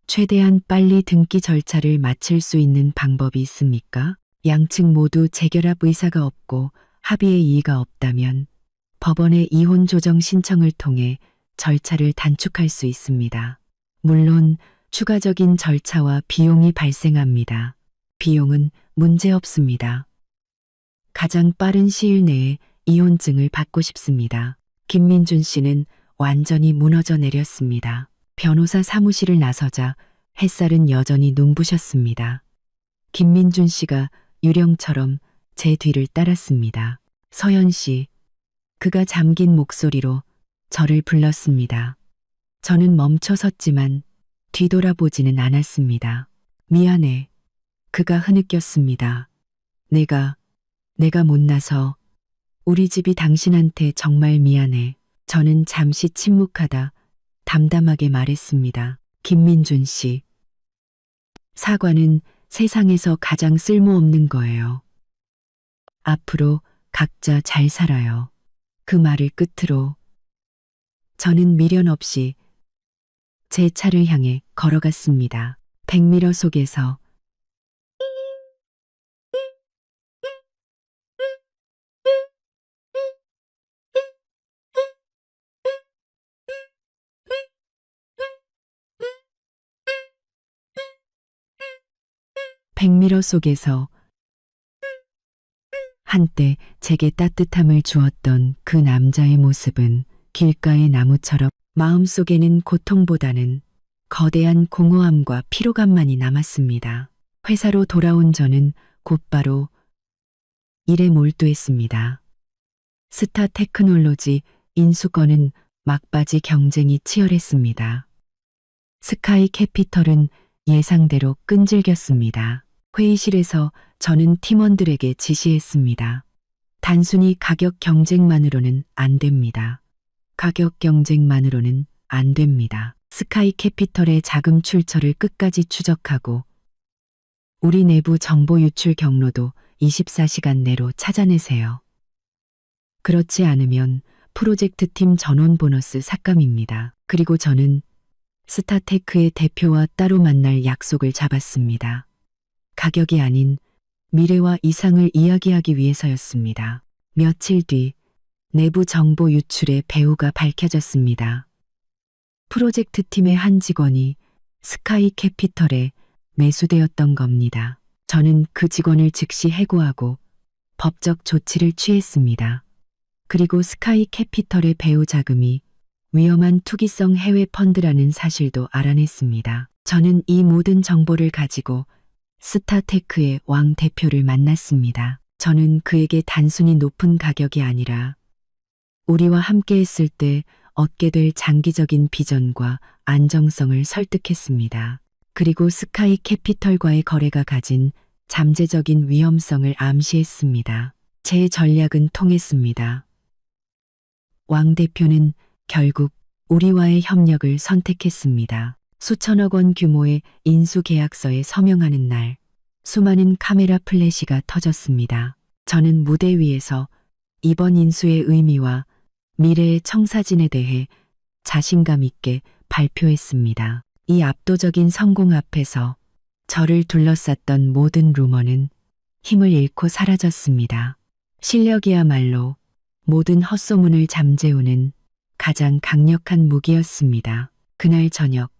최대한 빨리 등기 절차를 마칠 수 있는 방법이 있습니까? 양측 모두 재결합 의사가 없고 합의의 이의가 없다면 법원에 이혼 조정 신청을 통해 절차를 단축할 수 있습니다. 물론 추가적인 절차와 비용이 발생합니다. 비용은 문제 없습니다. 가장 빠른 시일 내에 이혼증을 받고 싶습니다. 김민준 씨는 완전히 무너져 내렸습니다. 변호사 사무실을 나서자 햇살은 여전히 눈부셨습니다. 김민준 씨가 유령처럼 제 뒤를 따랐습니다. 서연 씨, 그가 잠긴 목소리로 저를 불렀습니다. 저는 멈춰 섰지만 뒤돌아보지는 않았습니다. 미안해. 그가 흐느꼈습니다. 내가 못나서 우리 집이 당신한테 정말 미안해. 저는 잠시 침묵하다 담담하게 말했습니다. 김민준 씨. 사과는 세상에서 가장 쓸모없는 거예요. 앞으로 각자 잘 살아요. 그 말을 끝으로 저는 미련 없이 제 차를 향해 걸어갔습니다. 백미러 속에서 백미러 속에서 한때 제게 따뜻함을 주었던 그 남자의 모습은 길가의 나무처럼 마음속에는 고통보다는 거대한 공허함과 피로감만이 남았습니다. 회사로 돌아온 저는 곧바로 일에 몰두했습니다. 스타 테크놀로지 인수권은 막바지 경쟁이 치열했습니다. 스카이 캐피털은 예상대로 끈질겼습니다. 회의실에서 저는 팀원들에게 지시했습니다. 단순히 가격 경쟁만으로는 안 됩니다. 가격 경쟁만으로는 안 됩니다. 스카이 캐피털의 자금 출처를 끝까지 추적하고 우리 내부 정보 유출 경로도 24시간 내로 찾아내세요. 그렇지 않으면 프로젝트 팀 전원 보너스 삭감입니다. 그리고 저는 스타테크의 대표와 따로 만날 약속을 잡았습니다. 가격이 아닌 미래와 이상을 이야기하기 위해서였습니다. 며칠 뒤 내부 정보 유출의 배후가 밝혀졌습니다. 프로젝트 팀의 한 직원이 스카이 캐피털에 매수되었던 겁니다. 저는 그 직원을 즉시 해고하고 법적 조치를 취했습니다. 그리고 스카이 캐피털의 배후 자금이 위험한 투기성 해외 펀드라는 사실도 알아냈습니다. 저는 이 모든 정보를 가지고 스타테크의 왕 대표를 만났습니다. 저는 그에게 단순히 높은 가격이 아니라 우리와 함께 했을 때 얻게 될 장기적인 비전과 안정성을 설득했습니다. 그리고 스카이 캐피털과의 거래가 가진 잠재적인 위험성을 암시했습니다. 제 전략은 통했습니다. 왕 대표는 결국 우리와의 협력을 선택했습니다. 수천억 원 규모의 인수 계약서에 서명하는 날, 수많은 카메라 플래시가 터졌습니다. 저는 무대 위에서 이번 인수의 의미와 미래의 청사진에 대해 자신감 있게 발표했습니다. 이 압도적인 성공 앞에서 저를 둘러쌌던 모든 루머는 힘을 잃고 사라졌습니다. 실력이야말로 모든 헛소문을 잠재우는 가장 강력한 무기였습니다. 그날 저녁,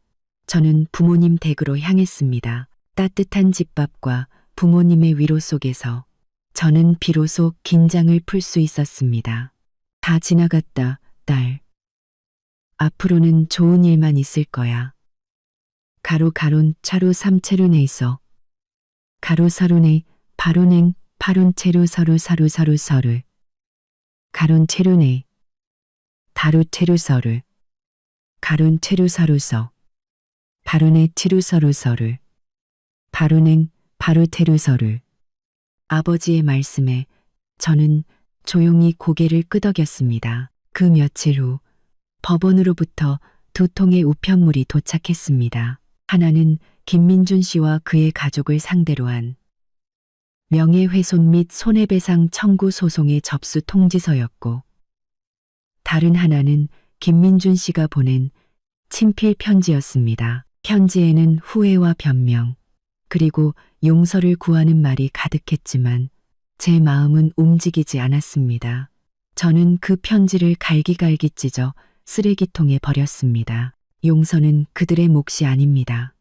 저는 부모님 댁으로 향했습니다. 따뜻한 집밥과 부모님의 위로 속에서 저는 비로소 긴장을 풀 수 있었습니다. 다 지나갔다, 딸. 앞으로는 좋은 일만 있을 거야. 가로 가론 차로 삼체로네 있어. 가로 서로네 바로냉 파론 체로 서로 사로 사로 서를. 가론 체로네. 다루 체루 서를. 가론 체루 서로 서. 바로네 치루 서로 서를. 바로냉 바로 테루 서를. 아버지의 말씀에 저는 조용히 고개를 끄덕였습니다. 그 며칠 후 법원으로부터 두 통의 우편물이 도착했습니다. 하나는 김민준 씨와 그의 가족을 상대로 한 명예훼손 및 손해배상 청구 소송의 접수 통지서였고, 다른 하나는 김민준 씨가 보낸 친필 편지였습니다. 편지에는 후회와 변명, 그리고 용서를 구하는 말이 가득했지만 제 마음은 움직이지 않았습니다. 저는 그 편지를 갈기갈기 찢어 쓰레기통에 버렸습니다. 용서는 그들의 몫이 아닙니다.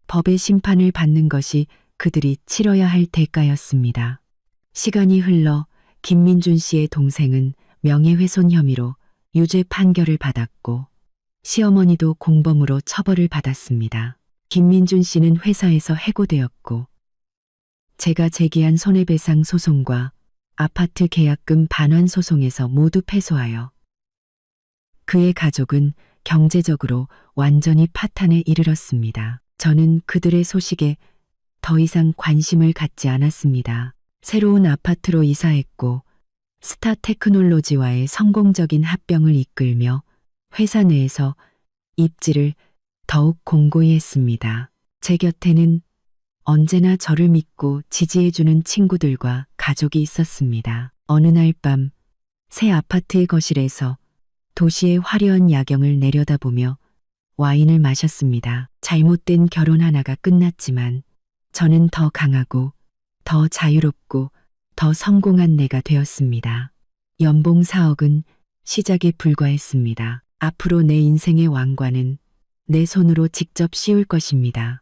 법의 심판을 받는 것이 그들이 치러야 할 대가였습니다. 시간이 흘러 김민준 씨의 동생은 명예훼손 혐의로 유죄 판결을 받았고, 시어머니도 공범으로 처벌을 받았습니다. 김민준 씨는 회사에서 해고되었고, 제가 제기한 손해배상 소송과 아파트 계약금 반환 소송에서 모두 패소하여 그의 가족은 경제적으로 완전히 파탄에 이르렀습니다. 저는 그들의 소식에 더 이상 관심을 갖지 않았습니다. 새로운 아파트로 이사했고 스타 테크놀로지와의 성공적인 합병을 이끌며 회사 내에서 입지를 더욱 공고히 했습니다. 제 곁에는 언제나 저를 믿고 지지해주는 친구들과 가족이 있었습니다. 어느 날 밤 새 아파트의 거실에서 도시의 화려한 야경을 내려다보며 와인을 마셨습니다. 잘못된 결혼 하나가 끝났지만 저는 더 강하고 더 자유롭고 더 성공한 내가 되었습니다. 연봉 4억은 시작에 불과했습니다. 앞으로 내 인생의 왕관은 내 손으로 직접 씌울 것입니다.